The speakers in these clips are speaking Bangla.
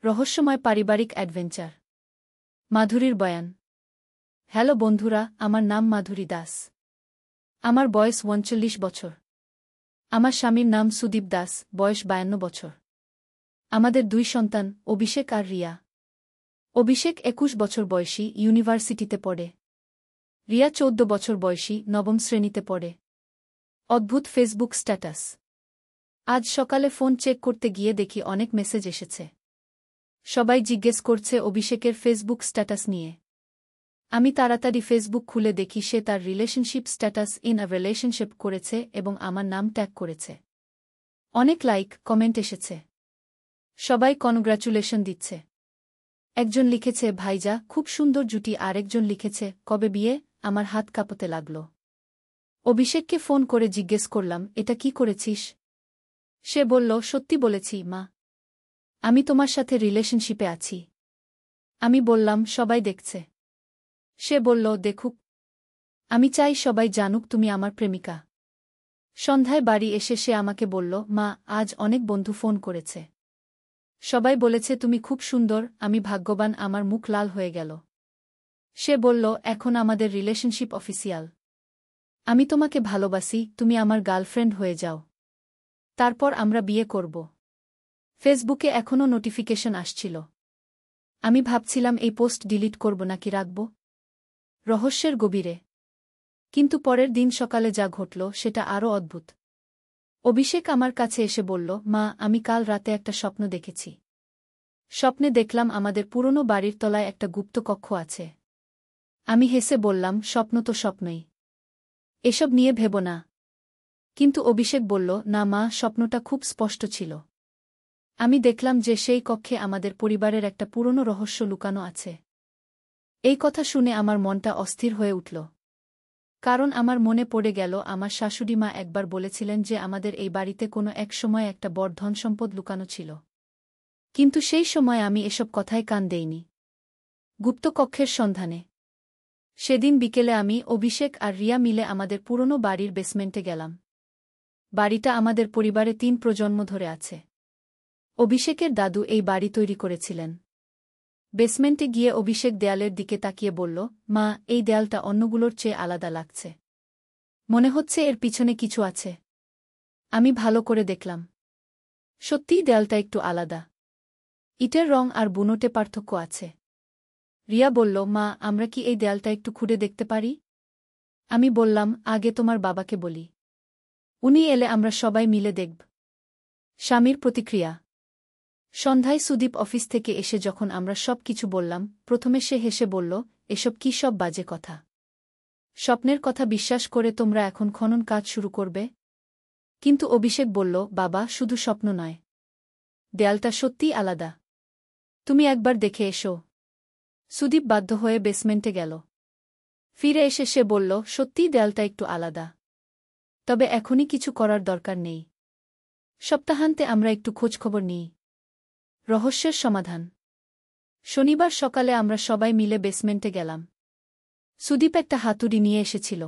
রহস্যময় পারিবারিক অ্যাডভেঞ্চার। মাধুরীর বয়ান। হ্যালো বন্ধুরা, আমার নাম মাধুরী দাস। আমার বয়স ৩৯ বছর। আমার স্বামীর নাম সুদীপ দাস, বয়স ৫২ বছর। আমাদের ২ সন্তান, অভিষেক আর রিয়া। অভিষেক ২১ বছর বয়সী, ইউনিভার্সিটিতে পড়ে। রিয়া ১৪ বছর বয়সী, নবম শ্রেণীতে পড়ে। অদ্ভুত ফেসবুক স্ট্যাটাস। আজ সকালে ফোন চেক করতে গিয়ে দেখি অনেক মেসেজ এসেছে। সবাই জিজ্ঞেস করছে অভিষেকের ফেসবুক স্ট্যাটাস নিয়ে। আমি তাড়াতাড়ি ফেসবুক খুলে দেখি সে তার relationship status in a relationship করেছে এবং আমার নাম ট্যাগ করেছে। অনেক লাইক, কমেন্ট এসেছে। সবাই কনগ্র্যাচুলেশন দিচ্ছে। একজন লিখেছে ভাইজা, খুব সুন্দর জুটি। আরেকজন লিখেছে কবে বিয়ে। আমার হাত কাঁপতে লাগল। অভিষেককে ফোন করে জিজ্ঞেস করলাম, এটা কি করেছিস? সে বলল, সত্যি বলেছি মা, আমি তোমার সাথে রিলেশনশিপে আছি। আমি বললাম, সবাই দেখছে। সে বলল, দেখুক। আমি চাই সবাই জানুক তুমি আমার প্রেমিকা। সন্ধ্যায় বাড়ি এসে সে আমাকে বলল, মা, আজ অনেক বন্ধু ফোন করেছে। সবাই বলেছে তুমি খুব সুন্দর। আমি ভাগ্যবান। আমার মুখ লাল হয়ে গেল। সে বলল, এখন আমাদের রিলেশনশিপ অফিসিয়াল। আমি তোমাকে ভালোবাসি, তুমি আমার গার্লফ্রেন্ড হয়ে যাও। তারপর আমরা বিয়ে করব। ফেসবুকে এখনও নোটিফিকেশন আসছিল। আমি ভাবছিলাম এই পোস্ট ডিলিট করব নাকি রাখব। রহস্যের গভীরে। কিন্তু পরের দিন সকালে যা ঘটল সেটা আরও অদ্ভুত। অভিষেক আমার কাছে এসে বলল, মা, আমি কাল রাতে একটা স্বপ্ন দেখেছি। স্বপ্নে দেখলাম আমাদের পুরনো বাড়ির তলায় একটা গুপ্ত কক্ষ আছে। আমি হেসে বললাম, স্বপ্ন তো স্বপ্নই, এসব নিয়ে ভেবো না। কিন্তু অভিষেক বলল, না মা, স্বপ্নটা খুব স্পষ্ট ছিল। আমি দেখলাম যে সেই কক্ষে আমাদের পরিবারের একটা পুরনো রহস্য লুকানো আছে। এই কথা শুনে আমার মনটা অস্থির হয়ে উঠল। কারণ আমার মনে পড়ে গেল আমার শাশুড়ি মা একবার বলেছিলেন যে আমাদের এই বাড়িতে কোনো এক সময় একটা বড় ধনসম্পদ লুকানো ছিল। কিন্তু সেই সময় আমি এসব কথায় কান দেইনি। গুপ্ত কক্ষের সন্ধানে সেদিন বিকেলে আমি, অভিষেক আর রিয়া মিলে আমাদের পুরনো বাড়ির বেসমেন্টে গেলাম। বাড়িটা আমাদের পরিবারে ৩ প্রজন্ম ধরে আছে। অভিষেকের দাদু এই বাড়ি তৈরি করেছিলেন। বেসমেন্টে গিয়ে অভিষেক দেয়ালের দিকে তাকিয়ে বলল, মা, এই দেয়ালটা অন্যগুলোর চেয়ে আলাদা লাগছে। মনে হচ্ছে এর পিছনে কিছু আছে। আমি ভালো করে দেখলাম। সত্যিই দেয়ালটা একটু আলাদা। ইটের রং আর বুনোটে পার্থক্য আছে। রিয়া বলল, মা, আমরা কি এই দেয়ালটা একটু খুঁড়ে দেখতে পারি? আমি বললাম, আগে তোমার বাবাকে বলি। উনি এলে আমরা সবাই মিলে দেখব। স্বামীর প্রতিক্রিয়া। সন্ধ্যায় সুদীপ অফিস থেকে এসে যখন আমরা সব কিছু বললাম, প্রথমে সে হেসে বলল, এসব কি সব বাজে কথা? স্বপ্নের কথা বিশ্বাস করে তোমরা এখন খনন কাজ শুরু করবে? কিন্তু অভিষেক বলল, বাবা, শুধু স্বপ্ন নয়, দেয়ালটা সত্যিই আলাদা। তুমি একবার দেখে এসো। সুদীপ বাধ্য হয়ে বেসমেন্টে গেল। ফিরে এসে সে বলল, সত্যিই দেয়ালটা একটু আলাদা। তবে এখনই কিছু করার দরকার নেই। সপ্তাহান্তে আমরা একটু খোঁজখবর নিই। রহস্যের সমাধান। শনিবার সকালে আমরা সবাই মিলে বেসমেন্টে গেলাম। সুদীপ একটা হাতুড়ি নিয়ে এসেছিল।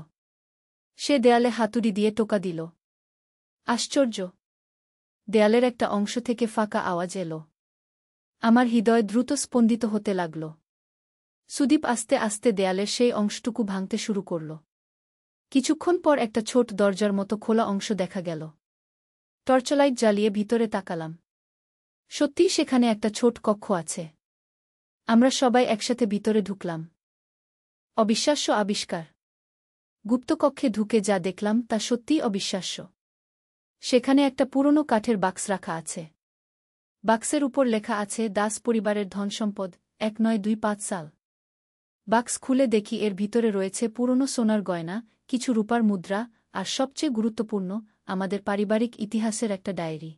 সে দেয়ালে হাতুড়ি দিয়ে টোকা দিল। আশ্চর্য! দেয়ালের একটা অংশ থেকে ফাঁকা আওয়াজ এলো। আমার হৃদয় দ্রুত স্পন্দিত হতে লাগল। সুদীপ আস্তে আস্তে দেয়ালের সেই অংশটুকু ভাঙতে শুরু করল। কিছুক্ষণ পর একটা ছোট দরজার মতো খোলা অংশ দেখা গেল। টর্চলাইট জ্বালিয়ে ভিতরে তাকালাম। সত্যিই সেখানে একটা ছোট কক্ষ আছে। আমরা সবাই একসাথে ভিতরে ঢুকলাম। অবিশ্বাস্য আবিষ্কার। গুপ্তকক্ষে ঢুকে যা দেখলাম তা সত্যিই অবিশ্বাস্য। সেখানে একটা পুরনো কাঠের বাক্স রাখা আছে। বাক্সের উপর লেখা আছে, দাস পরিবারের ধনসম্পদ, ১৯২৫ সাল। বাক্স খুলে দেখি এর ভিতরে রয়েছে পুরনো সোনার গয়না, কিছু রূপার মুদ্রা, আর সবচেয়ে গুরুত্বপূর্ণ, আমাদের পারিবারিক ইতিহাসের একটা ডায়েরি।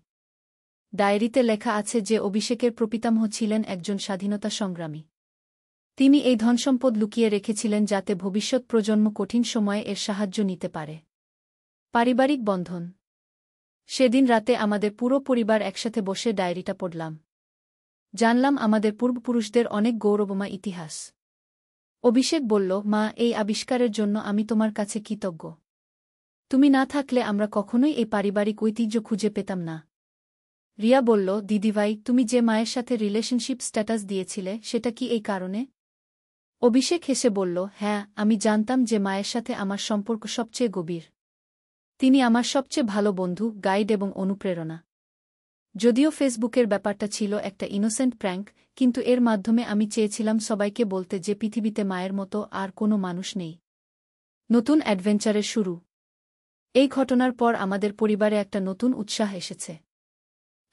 ডায়েরিতে লেখা আছে যে অভিষেকের প্রপিতামহ ছিলেন একজন স্বাধীনতা সংগ্রামী। তিনি এই ধনসম্পদ লুকিয়ে রেখেছিলেন যাতে ভবিষ্যৎ প্রজন্ম কঠিন সময়ে এর সাহায্য নিতে পারে। পারিবারিক বন্ধন। সেদিন রাতে আমাদের পুরো পরিবার একসাথে বসে ডায়েরিটা পড়লাম। জানলাম আমাদের পূর্বপুরুষদের অনেক গৌরবময় ইতিহাস। অভিষেক বলল, মা, এই আবিষ্কারের জন্য আমি তোমার কাছে কৃতজ্ঞ। তুমি না থাকলে আমরা কখনোই এই পারিবারিক ঐতিহ্য খুঁজে পেতাম না। রিয়া বলল, দিদিভাই, তুমি যে মায়ের সাথে রিলেশনশিপ স্ট্যাটাস দিয়েছিলে সেটা কি এই কারণে? অভিষেক হেসে বলল, হ্যাঁ, আমি জানতাম যে মায়ের সাথে আমার সম্পর্ক সবচেয়ে গভীর। তিনি আমার সবচেয়ে ভালো বন্ধু, গাইড এবং অনুপ্রেরণা। যদিও ফেসবুকের ব্যাপারটা ছিল একটা ইনোসেন্ট প্র্যাঙ্ক, কিন্তু এর মাধ্যমে আমি চেয়েছিলাম সবাইকে বলতে যে পৃথিবীতে মায়ের মতো আর কোনো মানুষ নেই। নতুন অ্যাডভেঞ্চারের শুরু। এই ঘটনার পর আমাদের পরিবারে একটা নতুন উৎসাহ এসেছে।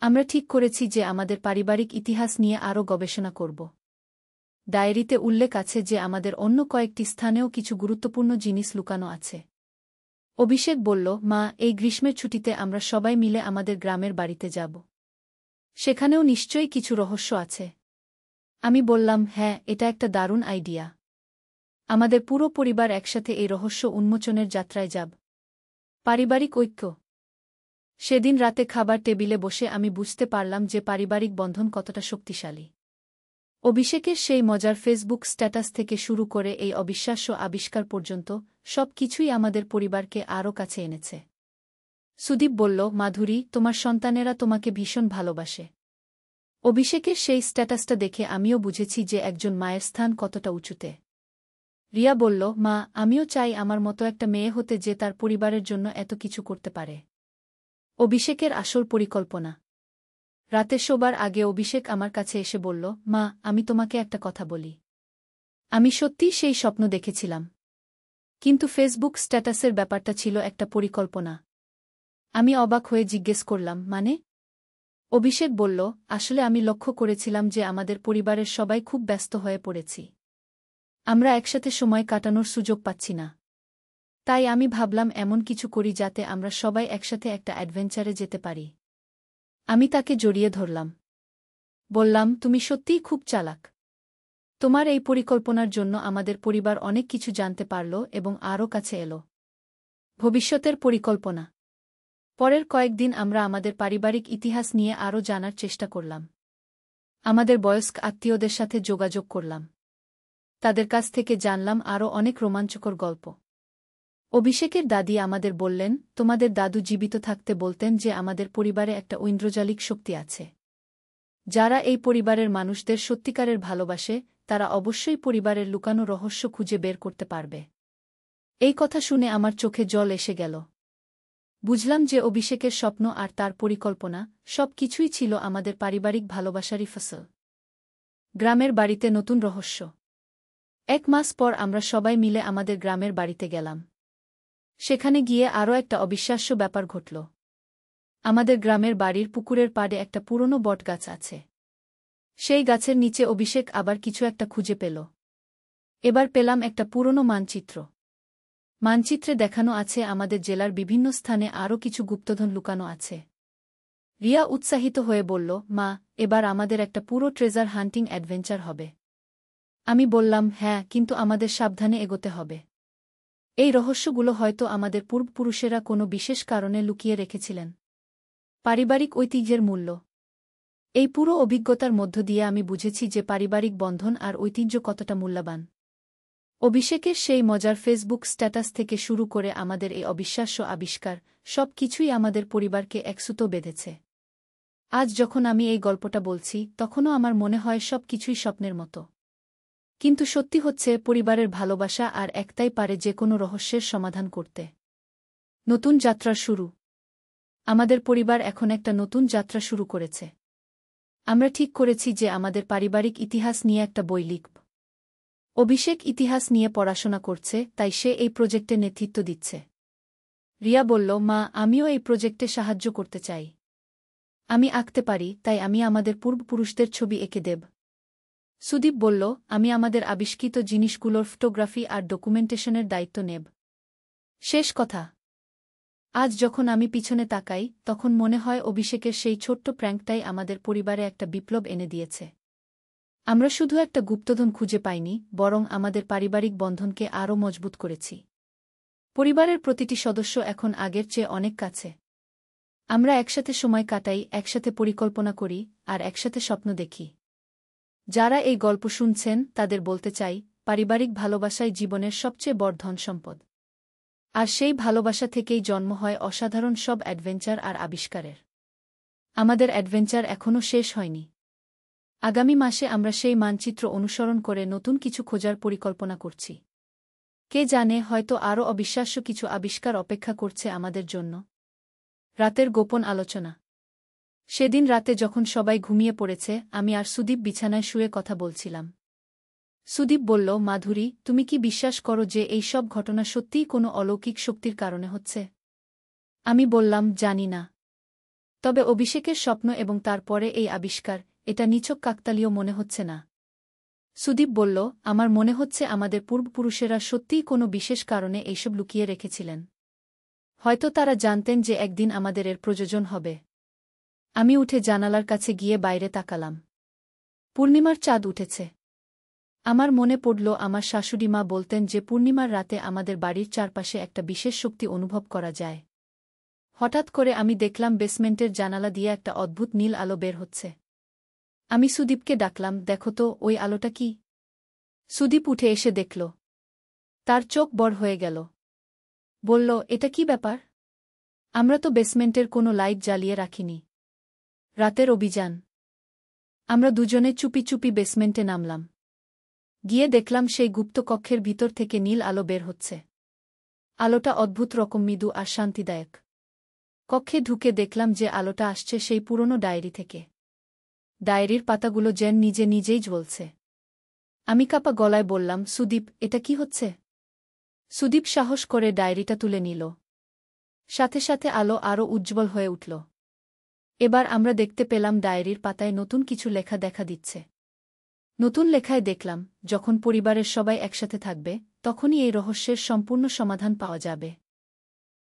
আমরা ঠিক করেছি যে আমাদের পারিবারিক ইতিহাস নিয়ে আরও গবেষণা করব। ডায়েরিতে উল্লেখ আছে যে আমাদের অন্য কয়েকটি স্থানেও কিছু গুরুত্বপূর্ণ জিনিস লুকানো আছে। অভিষেক বলল, মা, এই গ্রীষ্মের ছুটিতে আমরা সবাই মিলে আমাদের গ্রামের বাড়িতে যাব। সেখানেও নিশ্চয়ই কিছু রহস্য আছে। আমি বললাম, হ্যাঁ, এটা একটা দারুণ আইডিয়া। আমাদের পুরো পরিবার একসাথে এই রহস্য উন্মোচনের যাত্রায় যাব। পারিবারিক ঐক্য। সেদিন রাতে খাবার টেবিলে বসে আমি বুঝতে পারলাম যে পারিবারিক বন্ধন কতটা শক্তিশালী। অভিষেকের সেই মজার ফেসবুক স্ট্যাটাস থেকে শুরু করে এই অবিশ্বাস্য আবিষ্কার পর্যন্ত সব কিছুই আমাদের পরিবারকে আরও কাছে এনেছে। সুদীপ বলল, মাধুরী, তোমার সন্তানেরা তোমাকে ভীষণ ভালোবাসে। অভিষেকের সেই স্ট্যাটাসটা দেখে আমিও বুঝেছি যে একজন মায়ের স্থান কতটা উঁচুতে। রিয়া বলল, মা, আমিও চাই আমার মতো একটা মেয়ে হতে যে তার পরিবারের জন্য এত কিছু করতে পারে। অভিষেকের আসল পরিকল্পনা। রাতে শোবার আগে অভিষেক আমার কাছে এসে বলল, মা, আমি তোমাকে একটা কথা বলি। আমি সত্যিই সেই স্বপ্ন দেখেছিলাম। কিন্তু ফেসবুক স্ট্যাটাসের ব্যাপারটা ছিল একটা পরিকল্পনা। আমি অবাক হয়ে জিজ্ঞেস করলাম, মানে? অভিষেক বলল, আসলে আমি লক্ষ্য করেছিলাম যে আমাদের পরিবারের সবাই খুব ব্যস্ত হয়ে পড়েছি। আমরা একসাথে সময় কাটানোর সুযোগ পাচ্ছি না। তাই আমি ভাবলাম এমন কিছু করি যাতে আমরা সবাই একসাথে একটা অ্যাডভেঞ্চারে যেতে পারি। আমি তাকে জড়িয়ে ধরলাম। বললাম, তুমি সত্যিই খুব চালাক। তোমার এই পরিকল্পনার জন্য আমাদের পরিবার অনেক কিছু জানতে পারল এবং আরও কাছে এলো। ভবিষ্যতের পরিকল্পনা। পরের কয়েকদিন আমরা আমাদের পারিবারিক ইতিহাস নিয়ে আরও জানার চেষ্টা করলাম। আমাদের বয়স্ক আত্মীয়দের সাথে যোগাযোগ করলাম। তাদের কাছ থেকে জানলাম আরও অনেক রোমাঞ্চকর গল্প। অভিষেকের দাদি আমাদের বললেন, তোমাদের দাদু জীবিত থাকতে বলতেন যে আমাদের পরিবারে একটা ঐন্দ্রজালিক শক্তি আছে। যারা এই পরিবারের মানুষদের সত্যিকারের ভালোবাসে, তারা অবশ্যই পরিবারের লুকানো রহস্য খুঁজে বের করতে পারবে। এই কথা শুনে আমার চোখে জল এসে গেল। বুঝলাম যে অভিষেকের স্বপ্ন আর তার পরিকল্পনা সব কিছুই ছিল আমাদের পারিবারিক ভালোবাসারই ফসল। গ্রামের বাড়িতে নতুন রহস্য। 1 মাস পর আমরা সবাই মিলে আমাদের গ্রামের বাড়িতে গেলাম। সেখানে গিয়ে আরও একটা অবিশ্বাস্য ব্যাপার ঘটল। আমাদের গ্রামের বাড়ির পুকুরের পাড়ে একটা পুরনো বটগাছ আছে। সেই গাছের নিচে অভিষেক আবার কিছু একটা খুঁজে পেল। এবার পেলাম একটা পুরনো মানচিত্র। মানচিত্রে দেখানো আছে আমাদের জেলার বিভিন্ন স্থানে আরও কিছু গুপ্তধন লুকানো আছে। রিয়া উৎসাহিত হয়ে বলল, মা, এবার আমাদের একটা পুরো ট্রেজার হান্টিং অ্যাডভেঞ্চার হবে। আমি বললাম, হ্যাঁ, কিন্তু আমাদের সাবধানে এগোতে হবে। এই রহস্যগুলো হয়তো আমাদের পূর্বপুরুষেরা কোনো বিশেষ কারণে লুকিয়ে রেখেছিলেন। পারিবারিক ঐতিহ্যের মূল্য। এই পুরো অভিজ্ঞতার মধ্য দিয়ে আমি বুঝেছি যে পারিবারিক বন্ধন আর ঐতিহ্য কতটা মূল্যবান। অভিষেকের সেই মজার ফেসবুক স্ট্যাটাস থেকে শুরু করে আমাদের এই অবিশ্বাস্য আবিষ্কার, সব কিছুই আমাদের পরিবারকে একসুতো বেঁধেছে। আজ যখন আমি এই গল্পটা বলছি, তখনও আমার মনে হয় সব কিছুই স্বপ্নের মতো। কিন্তু সত্যি হচ্ছে, পরিবারের ভালোবাসা আর একটাই পারে যে কোনো রহস্যের সমাধান করতে। নতুন যাত্রার শুরু। আমাদের পরিবার এখন একটা নতুন যাত্রা শুরু করেছে। আমরা ঠিক করেছি যে আমাদের পারিবারিক ইতিহাস নিয়ে একটা বই লিখব। অভিষেক ইতিহাস নিয়ে পড়াশোনা করছে, তাই সে এই প্রজেক্টে নেতৃত্ব দিচ্ছে। রিয়া বলল, মা, আমিও এই প্রজেক্টে সাহায্য করতে চাই। আমি আঁকতে পারি, তাই আমি আমাদের পূর্বপুরুষদের ছবি এঁকে দেব। সুদীপ বলল, আমি আমাদের আবিষ্কৃত জিনিসগুলোর ফটোগ্রাফি আর ডকুমেন্টেশনের দায়িত্ব নেব। শেষ কথা। আজ যখন আমি পিছনে তাকাই, তখন মনে হয় অভিষেকের সেই ছোট্ট প্র্যাঙ্কটাই আমাদের পরিবারে একটা বিপ্লব এনে দিয়েছে। আমরা শুধু একটা গুপ্তধন খুঁজে পাইনি, বরং আমাদের পারিবারিক বন্ধনকে আরও মজবুত করেছি। পরিবারের প্রতিটি সদস্য এখন আগের চেয়ে অনেক কাছে। আমরা একসাথে সময় কাটাই, একসাথে পরিকল্পনা করি, আর একসাথে স্বপ্ন দেখি। যারা এই গল্প শুনছেন, তাদের বলতে চাই, পারিবারিক ভালোবাসাই জীবনের সবচেয়ে বড় ধনসম্পদ। আর সেই ভালোবাসা থেকেই জন্ম হয় অসাধারণ সব অ্যাডভেঞ্চার আর আবিষ্কারের। আমাদের অ্যাডভেঞ্চার এখনও শেষ হয়নি। আগামী মাসে আমরা সেই মানচিত্র অনুসরণ করে নতুন কিছু খোঁজার পরিকল্পনা করছি। কে জানে, হয়তো আরও অবিশ্বাস্য কিছু আবিষ্কার অপেক্ষা করছে আমাদের জন্য। রাতের গোপন আলোচনা। সেদিন রাতে যখন সবাই ঘুমিয়ে পড়েছে, আমি আর সুদীপ বিছানায় শুয়ে কথা বলছিলাম। সুদীপ বলল, মাধুরী, তুমি কি বিশ্বাস করো যে এই সব ঘটনা সত্যিই কোনো অলৌকিক শক্তির কারণে হচ্ছে? আমি বললাম, জানি না। তবে অভিষেকের স্বপ্ন এবং তারপরে এই আবিষ্কার, এটা নিছক কাকতালীয় মনে হচ্ছে না। সুদীপ বলল, আমার মনে হচ্ছে আমাদের পূর্বপুরুষেরা সত্যিই কোনো বিশেষ কারণে এইসব লুকিয়ে রেখেছিলেন। হয়তো তারা জানতেন যে একদিন আমাদের এর প্রয়োজন হবে। আমি উঠে জানালার কাছে গিয়ে বাইরে তাকালাম। পূর্ণিমার চাঁদ উঠেছে। আমার মনে পড়ল আমার শাশুড়ি মা বলতেন যে পূর্ণিমার রাতে আমাদের বাড়ির চারপাশে একটা বিশেষ শক্তি অনুভব করা যায়। হঠাৎ করে আমি দেখলাম বেসমেন্টের জানালা দিয়ে একটা অদ্ভুত নীল আলো বের হচ্ছে। আমি সুদীপকে ডাকলাম, দেখো তো, ওই আলোটা কি? সুদীপ উঠে এসে দেখল। তার চোখ বড় হয়ে গেল। বলল, এটা কি ব্যাপার? আমরা তো বেসমেন্টের কোনো লাইট জ্বালিয়ে রাখিনি। রাতের অভিযান। আমরা দুজনে চুপি চুপি বেসমেন্টে নামলাম। গিয়ে দেখলাম সেই গুপ্ত কক্ষের ভিতর থেকে নীল আলো বের হচ্ছে। আলোটা অদ্ভুত রকম মৃদু আর শান্তিদায়ক। কক্ষে ঢুকে দেখলাম যে আলোটা আসছে সেই পুরনো ডায়েরি থেকে। ডায়েরির পাতাগুলো যেন নিজে নিজেই জ্বলছে। আমি কাঁপা গলায় বললাম, সুদীপ, এটা কি হচ্ছে? সুদীপ সাহস করে ডায়েরিটা তুলে নিল। সাথে সাথে আলো আরও উজ্জ্বল হয়ে উঠল। এবার আমরা দেখতে পেলাম ডায়েরির পাতায় নতুন কিছু লেখা দেখা দিচ্ছে। নতুন লেখায় দেখলাম, যখন পরিবারের সবাই একসাথে থাকবে, তখনই এই রহস্যের সম্পূর্ণ সমাধান পাওয়া যাবে।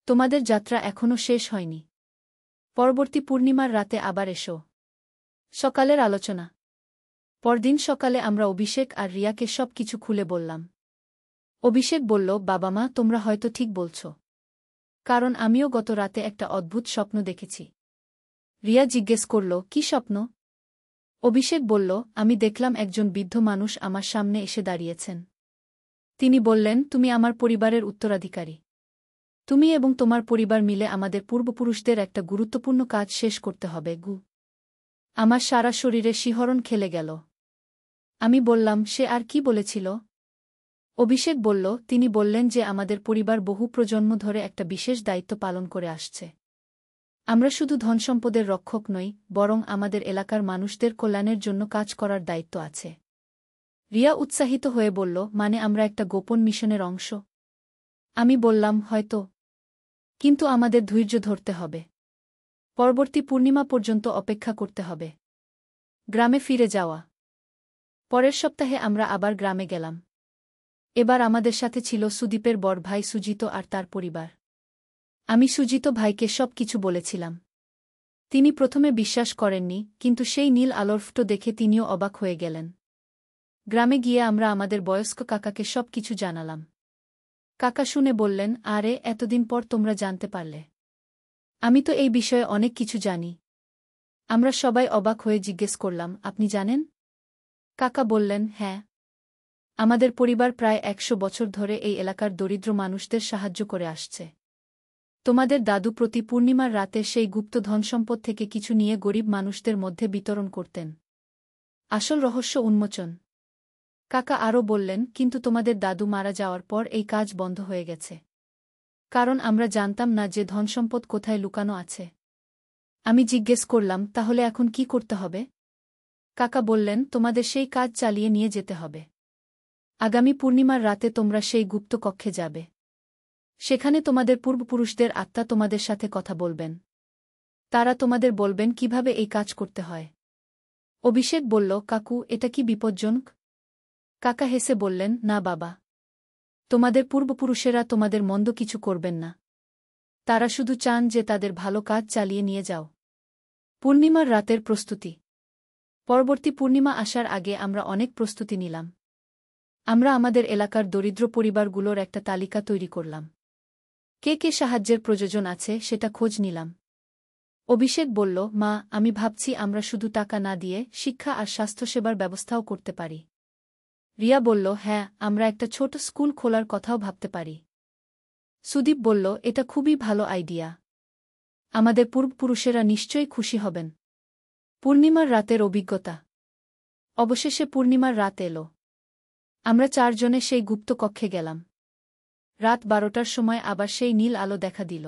তোমাদের যাত্রা এখনও শেষ হয়নি। পরবর্তী পূর্ণিমার রাতে আবার এসো। সকালের আলোচনা। পরদিন সকালে আমরা অভিষেক আর রিয়াকে সব কিছু খুলে বললাম। অভিষেক বলল, বাবা মা, তোমরা হয়তো ঠিক বলছ। কারণ আমিও গত রাতে একটা অদ্ভুত স্বপ্ন দেখেছি। রিয়া জিজ্ঞেস করল, কি স্বপ্ন? অভিষেক বলল, আমি দেখলাম একজন বৃদ্ধ মানুষ আমার সামনে এসে দাঁড়িয়েছেন। তিনি বললেন, তুমি আমার পরিবারের উত্তরাধিকারী। তুমি এবং তোমার পরিবার মিলে আমাদের পূর্বপুরুষদের একটা গুরুত্বপূর্ণ কাজ শেষ করতে হবে। আমার সারা শরীরে শিহরণ খেলে গেল। আমি বললাম, সে আর কি বলেছিল? অভিষেক বলল, তিনি বললেন যে আমাদের পরিবার বহু প্রজন্ম ধরে একটা বিশেষ দায়িত্ব পালন করে আসছে। আমরা শুধু ধনসম্পদের রক্ষক নই, বরং আমাদের এলাকার মানুষদের কল্যাণের জন্য কাজ করার দায়িত্ব আছে। রিয়া উৎসাহিত হয়ে বলল, মানে আমরা একটা গোপন মিশনের অংশ? আমি বললাম, হয়তো। কিন্তু আমাদের ধৈর্য ধরতে হবে। পরবর্তী পূর্ণিমা পর্যন্ত অপেক্ষা করতে হবে। গ্রামে ফিরে যাওয়া। পরের সপ্তাহে আমরা আবার গ্রামে গেলাম। এবার আমাদের সাথে ছিল সুদীপের বড় ভাই সুজিত আর তার পরিবার। আমি সুজিত ভাইকে সব কিছু বলেছিলাম। তিনি প্রথমে বিশ্বাস করেননি, কিন্তু সেই নীল আলোর ফটো দেখে তিনিও অবাক হয়ে গেলেন। গ্রামে গিয়ে আমরা আমাদের বয়স্ক কাকাকে সব কিছু জানালাম। কাকা শুনে বললেন, আরে, এতদিন পর তোমরা জানতে পারলে। আমি তো এই বিষয়ে অনেক কিছু জানি। আমরা সবাই অবাক হয়ে জিজ্ঞেস করলাম, আপনি জানেন? কাকা বললেন, হ্যাঁ। আমাদের পরিবার প্রায় ১০০ বছর ধরে এই এলাকার দরিদ্র মানুষদের সাহায্য করে আসছে। তোমাদের দাদু প্রতি পূর্ণিমার রাতে সেই গুপ্ত ধনসম্পদ থেকে কিছু নিয়ে গরিব মানুষদের মধ্যে বিতরণ করতেন। আসল রহস্য উন্মোচন। কাকা আরও বললেন, কিন্তু তোমাদের দাদু মারা যাওয়ার পর এই কাজ বন্ধ হয়ে গেছে। কারণ আমরা জানতাম না যে ধনসম্পদ কোথায় লুকানো আছে। আমি জিজ্ঞেস করলাম, তাহলে এখন কি করতে হবে? কাকা বললেন, তোমাদের সেই কাজ চালিয়ে নিয়ে যেতে হবে। আগামী পূর্ণিমার রাতে তোমরা সেই গুপ্ত কক্ষে যাবে। সেখানে তোমাদের পূর্বপুরুষদের আত্মা তোমাদের সাথে কথা বলবেন। তারা তোমাদের বলবেন কিভাবে এই কাজ করতে হয়। অভিষেক বলল, কাকু, এটা কি বিপজ্জনক? কাকা হেসে বললেন, না বাবা। তোমাদের পূর্বপুরুষেরা তোমাদের মন্দ কিছু করবেন না। তারা শুধু চান যে তাদের ভালো কাজ চালিয়ে নিয়ে যাও। পূর্ণিমার রাতের প্রস্তুতি। পরবর্তী পূর্ণিমা আসার আগে আমরা অনেক প্রস্তুতি নিলাম। আমরা আমাদের এলাকার দরিদ্র পরিবারগুলোর একটা তালিকা তৈরি করলাম। কে কে সাহায্যের প্রয়োজন আছে সেটা খোঁজ নিলাম। অভিষেক বলল, মা, আমি ভাবছি আমরা শুধু টাকা না দিয়ে শিক্ষা আর স্বাস্থ্যসেবার ব্যবস্থাও করতে পারি। রিয়া বলল, হ্যাঁ, আমরা একটা ছোট স্কুল খোলার কথাও ভাবতে পারি। সুদীপ বলল, এটা খুবই ভালো আইডিয়া। আমাদের পূর্বপুরুষেরা নিশ্চয়ই খুশি হবেন। পূর্ণিমার রাতের অভিজ্ঞতা। অবশেষে পূর্ণিমার রাত এলো। আমরা 4 জনে সেই গুপ্ত কক্ষে গেলাম। রাত 12টার সময় আবার সেই নীল আলো দেখা দিল।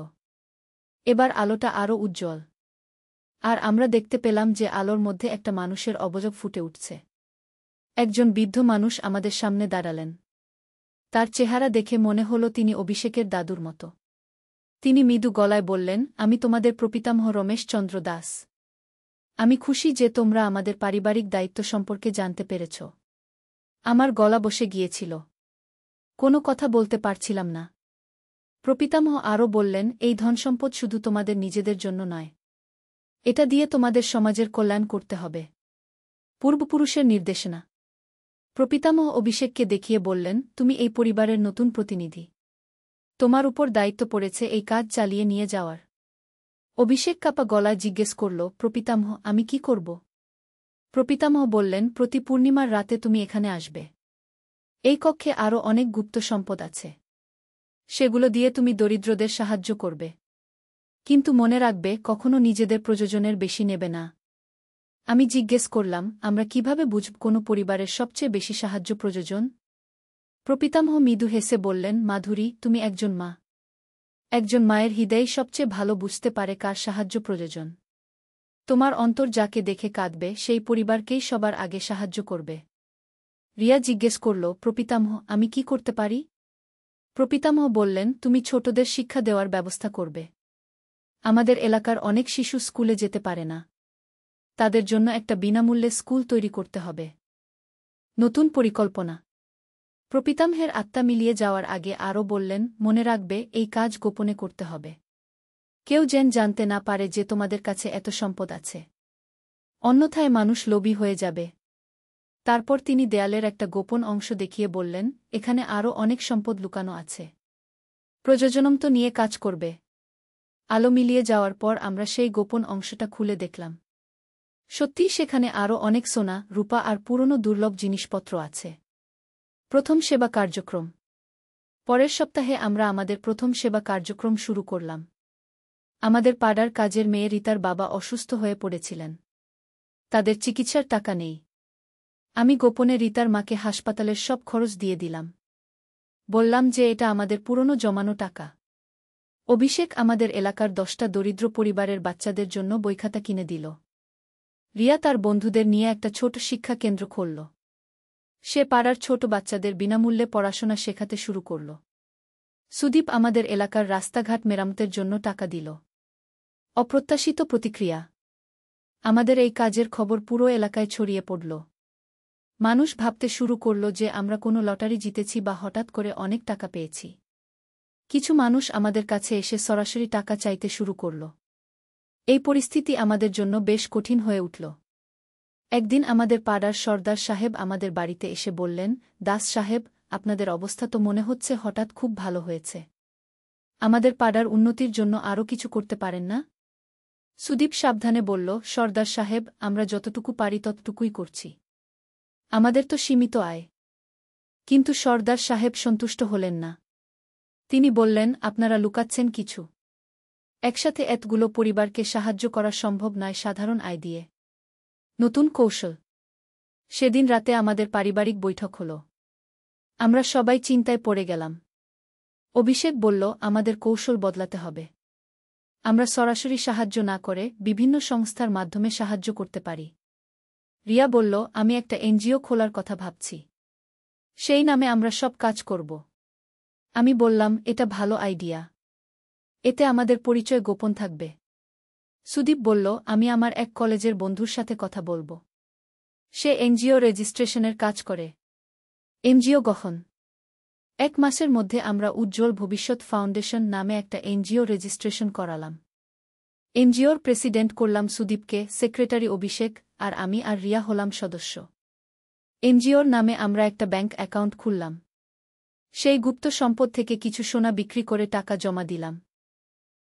এবার আলোটা আরও উজ্জ্বল। আর আমরা দেখতে পেলাম যে আলোর মধ্যে একটা মানুষের অবয়ব ফুটে উঠছে। একজন বৃদ্ধ মানুষ আমাদের সামনে দাঁড়ালেন। তার চেহারা দেখে মনে হল তিনি অভিষেকের দাদুর মতো। তিনি মৃদু গলায় বললেন, আমি তোমাদের প্রপিতামহ রমেশ চন্দ্র দাস। আমি খুশি যে তোমরা আমাদের পারিবারিক দায়িত্ব সম্পর্কে জানতে পেরেছ। আমার গলা বসে গিয়েছিল। কোনো কথা বলতে পারছিলাম না। প্রপিতামহ আরও বললেন, এই ধনসম্পদ শুধু তোমাদের নিজেদের জন্য নয়। এটা দিয়ে তোমাদের সমাজের কল্যাণ করতে হবে। পূর্বপুরুষের নির্দেশনা। প্রপিতামহ অভিষেককে দেখিয়ে বললেন, তুমি এই পরিবারের নতুন প্রতিনিধি। তোমার উপর দায়িত্ব পড়েছে এই কাজ চালিয়ে নিয়ে যাওয়ার। অভিষেক কাপা গলায় জিজ্ঞেস করল, প্রপিতামহ, আমি কি করব? প্রপিতামহ বললেন, প্রতি পূর্ণিমার রাতে তুমি এখানে আসবে। এই কক্ষে আরও অনেক গুপ্ত সম্পদ আছে। সেগুলো দিয়ে তুমি দরিদ্রদের সাহায্য করবে। কিন্তু মনে রাখবে, কখনো নিজেদের প্রয়োজনের বেশি নেবে না। আমি জিজ্ঞেস করলাম, আমরা কিভাবে বুঝব কোনো পরিবারের সবচেয়ে বেশি সাহায্য প্রয়োজন? প্রপিতামহ মৃদু হেসে বললেন, মাধুরী, তুমি একজন মা। একজন মায়ের হৃদয় সবচেয়ে ভালো বুঝতে পারে কার সাহায্য প্রয়োজন। তোমার অন্তর যাকে দেখে কাঁদবে সেই পরিবারকেই সবার আগে সাহায্য করবে। রিয়া জিজ্ঞেস করল, প্রপিতামহ, আমি কি করতে পারি? প্রপিতামহ বললেন, তুমি ছোটদের শিক্ষা দেওয়ার ব্যবস্থা করবে। আমাদের এলাকার অনেক শিশু স্কুলে যেতে পারে না। তাদের জন্য একটা বিনামূল্যে স্কুল তৈরি করতে হবে। নতুন পরিকল্পনা। প্রপিতামহের আত্মা মিলিয়ে যাওয়ার আগে আরও বললেন, মনে রাখবে, এই কাজ গোপনে করতে হবে। কেউ যেন জানতে না পারে যে তোমাদের কাছে এত সম্পদ আছে। অন্যথায় মানুষ লোভী হয়ে যাবে। তারপর তিনি দেয়ালের একটা গোপন অংশ দেখিয়ে বললেন, এখানে আরও অনেক সম্পদ লুকানো আছে। প্রযোজনম তো নিয়ে কাজ করবে। আলো মিলিয়ে যাওয়ার পর আমরা সেই গোপন অংশটা খুলে দেখলাম। সত্যিই সেখানে আরও অনেক সোনা, রূপা আর পুরনো দুর্লভ জিনিসপত্র আছে। প্রথম সেবা কার্যক্রম। পরের সপ্তাহে আমরা আমাদের প্রথম সেবা কার্যক্রম শুরু করলাম। আমাদের পাড়ার কাজের মেয়ে রিতার বাবা অসুস্থ হয়ে পড়েছিলেন। তাদের চিকিৎসার টাকা নেই। আমি গোপনে রিতার মাকে হাসপাতালের সব খরচ দিয়ে দিলাম। বললাম যে এটা আমাদের পুরনো জমানো টাকা। অভিষেক আমাদের এলাকার 10টা দরিদ্র পরিবারের বাচ্চাদের জন্য বইখাতা কিনে দিল। রিয়া তার বন্ধুদের নিয়ে একটা ছোট শিক্ষা কেন্দ্র খুলল। সে পাড়ার ছোট বাচ্চাদের বিনামূল্যে পড়াশোনা শেখাতে শুরু করল। সুদীপ আমাদের এলাকার রাস্তাঘাট মেরামতের জন্য টাকা দিল। অপ্রত্যাশিত প্রতিক্রিয়া। আমাদের এই কাজের খবর পুরো এলাকায় ছড়িয়ে পড়ল। মানুষ ভাবতে শুরু করল যে আমরা কোনো লটারি জিতেছি বা হঠাৎ করে অনেক টাকা পেয়েছি। কিছু মানুষ আমাদের কাছে এসে সরাসরি টাকা চাইতে শুরু করল। এই পরিস্থিতি আমাদের জন্য বেশ কঠিন হয়ে উঠল। একদিন আমাদের পাড়ার সর্দার সাহেব আমাদের বাড়িতে এসে বললেন, দাস সাহেব, আপনাদের অবস্থা তো মনে হচ্ছে হঠাৎ খুব ভালো হয়েছে। আমাদের পাড়ার উন্নতির জন্য আরও কিছু করতে পারেন না? সুদীপ সাবধানে বলল, সর্দার সাহেব, আমরা যতটুকু পারি ততটুকুই করছি। আমাদের তো সীমিত আয়। কিন্তু সর্দার সাহেব সন্তুষ্ট হলেন না। তিনি বললেন, আপনারা লুকাচ্ছেন কিছু। একসাথে এতগুলো পরিবারকে সাহায্য করা সম্ভব নয় সাধারণ আয় দিয়ে। নতুন কৌশল। সেদিন রাতে আমাদের পারিবারিক বৈঠক হল। আমরা সবাই চিন্তায় পড়ে গেলাম। অভিষেক বলল, আমাদের কৌশল বদলাতে হবে। আমরা সরাসরি সাহায্য না করে বিভিন্ন সংস্থার মাধ্যমে সাহায্য করতে পারি। রিয়া বলল, আমি একটা এনজিও খোলার কথা ভাবছি। সেই নামে আমরা সব কাজ করব। আমি বললাম, এটা ভালো আইডিয়া। এতে আমাদের পরিচয় গোপন থাকবে। সুদীপ বলল, আমি আমার এক কলেজের বন্ধুর সাথে কথা বলব। সে এনজিও রেজিস্ট্রেশনের কাজ করে। এনজিও গঠন। 1 মাসের মধ্যে আমরা উজ্জ্বল ভবিষ্যৎ ফাউন্ডেশন নামে একটা এনজিও রেজিস্ট্রেশন করালাম। এনজিওর প্রেসিডেন্ট করলাম সুদীপকে, সেক্রেটারি অভিষেক, আর আমি আর রিয়া হলাম সদস্য। এনজিওর নামে আমরা একটা ব্যাংক অ্যাকাউন্ট খুললাম। সেই গুপ্ত সম্পদ থেকে কিছু সোনা বিক্রি করে টাকা জমা দিলাম।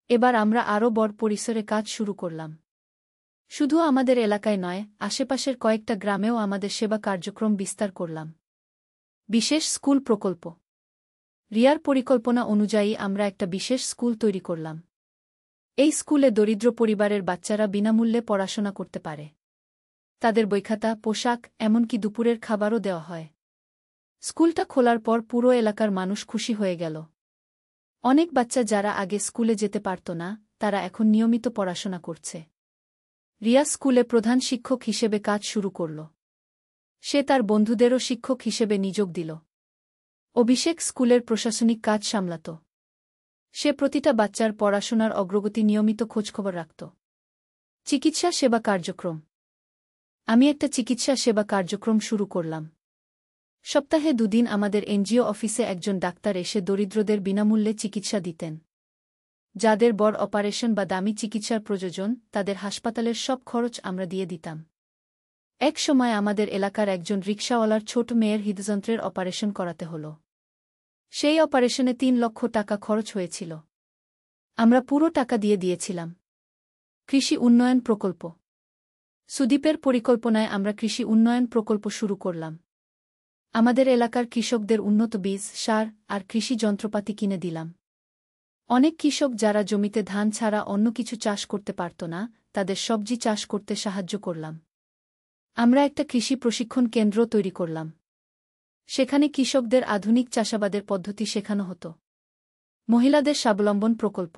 এবার আমরা আরও বড় পরিসরে কাজ শুরু করলাম। শুধু আমাদের এলাকায় নয়, আশেপাশের কয়েকটা গ্রামেও আমাদের সেবা কার্যক্রম বিস্তার করলাম। বিশেষ স্কুল প্রকল্প। রিয়ার পরিকল্পনা অনুযায়ী আমরা একটা বিশেষ স্কুল তৈরি করলাম। এই স্কুলে দরিদ্র পরিবারের বাচ্চারা বিনামূল্যে পড়াশোনা করতে পারে। তাদের বইখাতা, পোশাক, এমনকি দুপুরের খাবারও দেওয়া হয়। স্কুলটা খোলার পর পুরো এলাকার মানুষ খুশি হয়ে গেল। অনেক বাচ্চা যারা আগে স্কুলে যেতে পারত না, তারা এখন নিয়মিত পড়াশোনা করছে। রিয়া স্কুলে প্রধান শিক্ষক হিসেবে কাজ শুরু করল। সে তার বন্ধুদেরও শিক্ষক হিসেবে নিযোগ দিল। অভিষেক স্কুলের প্রশাসনিক কাজ সামলাত। সে প্রতিটা বাচ্চার পড়াশোনার অগ্রগতি নিয়মিত খোঁজখবর রাখত। চিকিৎসা সেবা কার্যক্রম। আমি একটা চিকিৎসা সেবা কার্যক্রম শুরু করলাম। সপ্তাহে 2 দিন আমাদের এনজিও অফিসে একজন ডাক্তার এসে দরিদ্রদের বিনামূল্যে চিকিৎসা দিতেন। যাদের বড় অপারেশন বা দামি চিকিৎসার প্রয়োজন, তাদের হাসপাতালের সব খরচ আমরা দিয়ে দিতাম। এক সময় আমাদের এলাকার একজন রিকশাওয়ালার ছোট মেয়ের হৃদযন্ত্রের অপারেশন করাতে হল। সেই অপারেশনে 3 লক্ষ টাকা খরচ হয়েছিল। আমরা পুরো টাকা দিয়ে দিয়েছিলাম। কৃষি উন্নয়ন প্রকল্প। সুদীপের পরিকল্পনায় আমরা কৃষি উন্নয়ন প্রকল্প শুরু করলাম। আমাদের এলাকার কৃষকদের উন্নত বীজ, সার আর কৃষি যন্ত্রপাতি কিনে দিলাম। অনেক কৃষক যারা জমিতে ধান ছাড়া অন্য কিছু চাষ করতে পারত না, তাদের সবজি চাষ করতে সাহায্য করলাম। আমরা একটা কৃষি প্রশিক্ষণ কেন্দ্র তৈরি করলাম। সেখানে কৃষকদের আধুনিক চাষাবাদের পদ্ধতি শেখানো হতো। মহিলাদের স্বাবলম্বন প্রকল্প।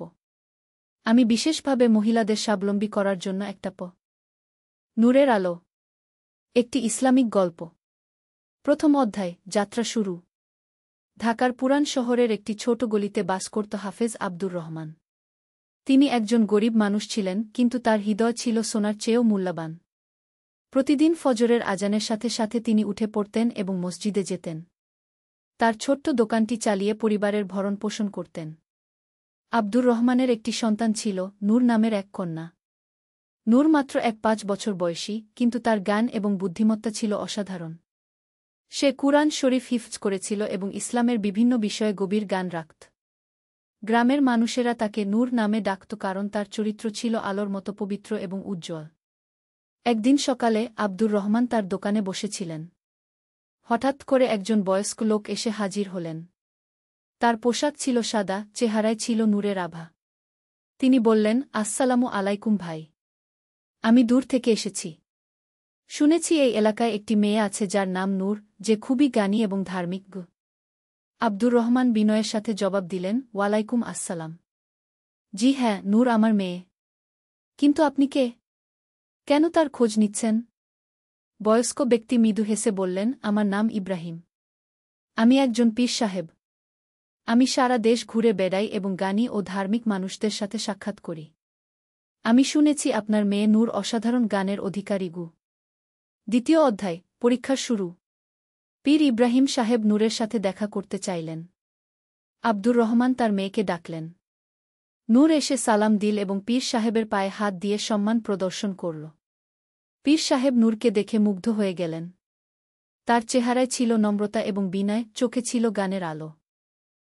আমি বিশেষভাবে মহিলাদের স্বাবলম্বী করার জন্য একটা নূরের আলো, একটি ইসলামিক গল্প। প্রথম অধ্যায়, যাত্রা শুরু। ঢাকার পুরান শহরের একটি ছোট গলিতে বাস করত হাফেজ আব্দুর রহমান। তিনি একজন গরিব মানুষ ছিলেন, কিন্তু তার হৃদয় ছিল সোনার চেয়েও মূল্যবান। প্রতিদিন ফজরের আজানের সাথে সাথে তিনি উঠে পড়তেন এবং মসজিদে যেতেন। তার ছোট্ট দোকানটি চালিয়ে পরিবারের ভরণপোষণ করতেন। আব্দুর রহমানের একটি সন্তান ছিল, নূর নামের এক কন্যা। নূর মাত্র 5 বছর বয়সী, কিন্তু তার জ্ঞান এবং বুদ্ধিমত্তা ছিল অসাধারণ। সে কুরআন শরীফ হিফজ করেছিল এবং ইসলামের বিভিন্ন বিষয়ে গভীর জ্ঞান রাখত। গ্রামের মানুষেরা তাকে নূর নামে ডাকত কারণ তার চরিত্র ছিল আলোর মতো পবিত্র এবং উজ্জ্বল। একদিন সকালে আব্দুর রহমান তার দোকানে বসেছিলেন। হঠাৎ করে একজন বয়স্ক লোক এসে হাজির হলেন। তার পোশাক ছিল সাদা, চেহারায় ছিল নূরের আভা। তিনি বললেন, আসসালামু আলাইকুম ভাই। আমি দূর থেকে এসেছি। শুনেছি এই এলাকায় একটি মেয়ে আছে যার নাম নূর, যে খুবই জ্ঞানী এবং ধার্মিক। আব্দুর রহমান বিনয়ের সাথে জবাব দিলেন, ওয়ালাইকুম আসসালাম। জি হ্যাঁ, নূর আমার মেয়ে। কিন্তু আপনি কে? কেন তার খোঁজ নিচ্ছেন? বয়স্ক ব্যক্তি মৃদু হেসে বললেন, আমার নাম ইব্রাহিম। আমি একজন পীর সাহেব। আমি সারা দেশ ঘুরে বেড়াই এবং জ্ঞানী ও ধার্মিক মানুষদের সাথে সাক্ষাৎ করি। আমি শুনেছি আপনার মেয়ে নূর অসাধারণ জ্ঞানের অধিকারী। দ্বিতীয় অধ্যায়, পরীক্ষা শুরু। পীর ইব্রাহিম সাহেব নূরের সাথে দেখা করতে চাইলেন। আব্দুর রহমান তার মেয়েকে ডাকলেন। নূর এসে সালাম দিল এবং পীর সাহেবের পায়ে হাত দিয়ে সম্মান প্রদর্শন করল। পীর সাহেব নূরকে দেখে মুগ্ধ হয়ে গেলেন। তার চেহারায় ছিল নম্রতা এবং বিনয়, চোখে ছিল জ্ঞানের আলো।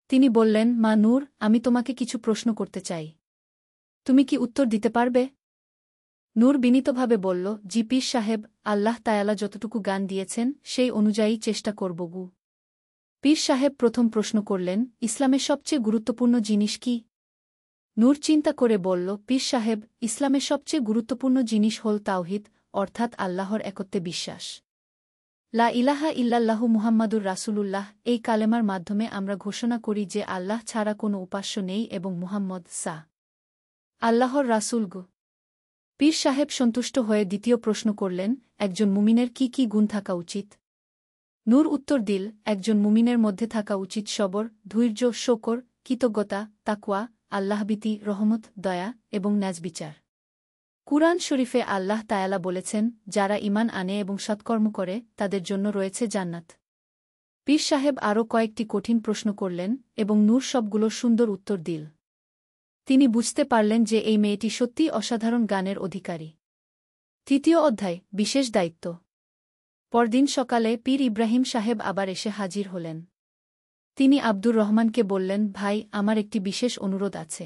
তিনি বললেন, মা নূর, আমি তোমাকে কিছু প্রশ্ন করতে চাই। তুমি কি উত্তর দিতে পারবে? নূর বিনীতভাবে বলল, জি পীর সাহেব, আল্লাহ তায়ালা যতটুকু জ্ঞান দিয়েছেন সেই অনুযায়ী চেষ্টা করব। পীর সাহেব প্রথম প্রশ্ন করলেন, ইসলামের সবচেয়ে গুরুত্বপূর্ণ জিনিস কি? নূর চিন্তা করে বলল, পীর সাহেব, ইসলামের সবচেয়ে গুরুত্বপূর্ণ জিনিস হল তাওহীদ, অর্থাৎ আল্লাহর একত্বে বিশ্বাস। লা ইলাহা ইল্লাল্লাহু মুহাম্মাদুর রাসূলুল্লাহ, এই কালেমার মাধ্যমে আমরা ঘোষণা করি যে আল্লাহ ছাড়া কোনো উপাস্য নেই এবং মুহাম্মদ আল্লাহর রাসূল। পীর সাহেব সন্তুষ্ট হয়ে দ্বিতীয় প্রশ্ন করলেন, একজন মুমিনের কি কি গুণ থাকা উচিত? নূর উত্তর দিল, একজন মুমিনের মধ্যে থাকা উচিত সবর, ধৈর্য, শকর, কৃতজ্ঞতা, তাকওয়া, আল্লাহভীতি, রহমত, দয়া এবং ন্যায়বিচার। কুরআন শরীফে আল্লাহ তায়ালা বলেছেন, যারা ঈমান আনে এবং সৎকর্ম করে তাদের জন্য রয়েছে জান্নাত। পীর সাহেব আরও কয়েকটি কঠিন প্রশ্ন করলেন এবং নূর সবগুলোর সুন্দর উত্তর দিল। তিনি বুঝতে পারলেন যে এই মেয়েটি সত্যিই অসাধারণ জ্ঞানের অধিকারী। তৃতীয় অধ্যায়, বিশেষ দায়িত্ব। পরদিন সকালে পীর ইব্রাহিম সাহেব আবার এসে হাজির হলেন। তিনি আব্দুর রহমানকে বললেন, ভাই, আমার একটি বিশেষ অনুরোধ আছে।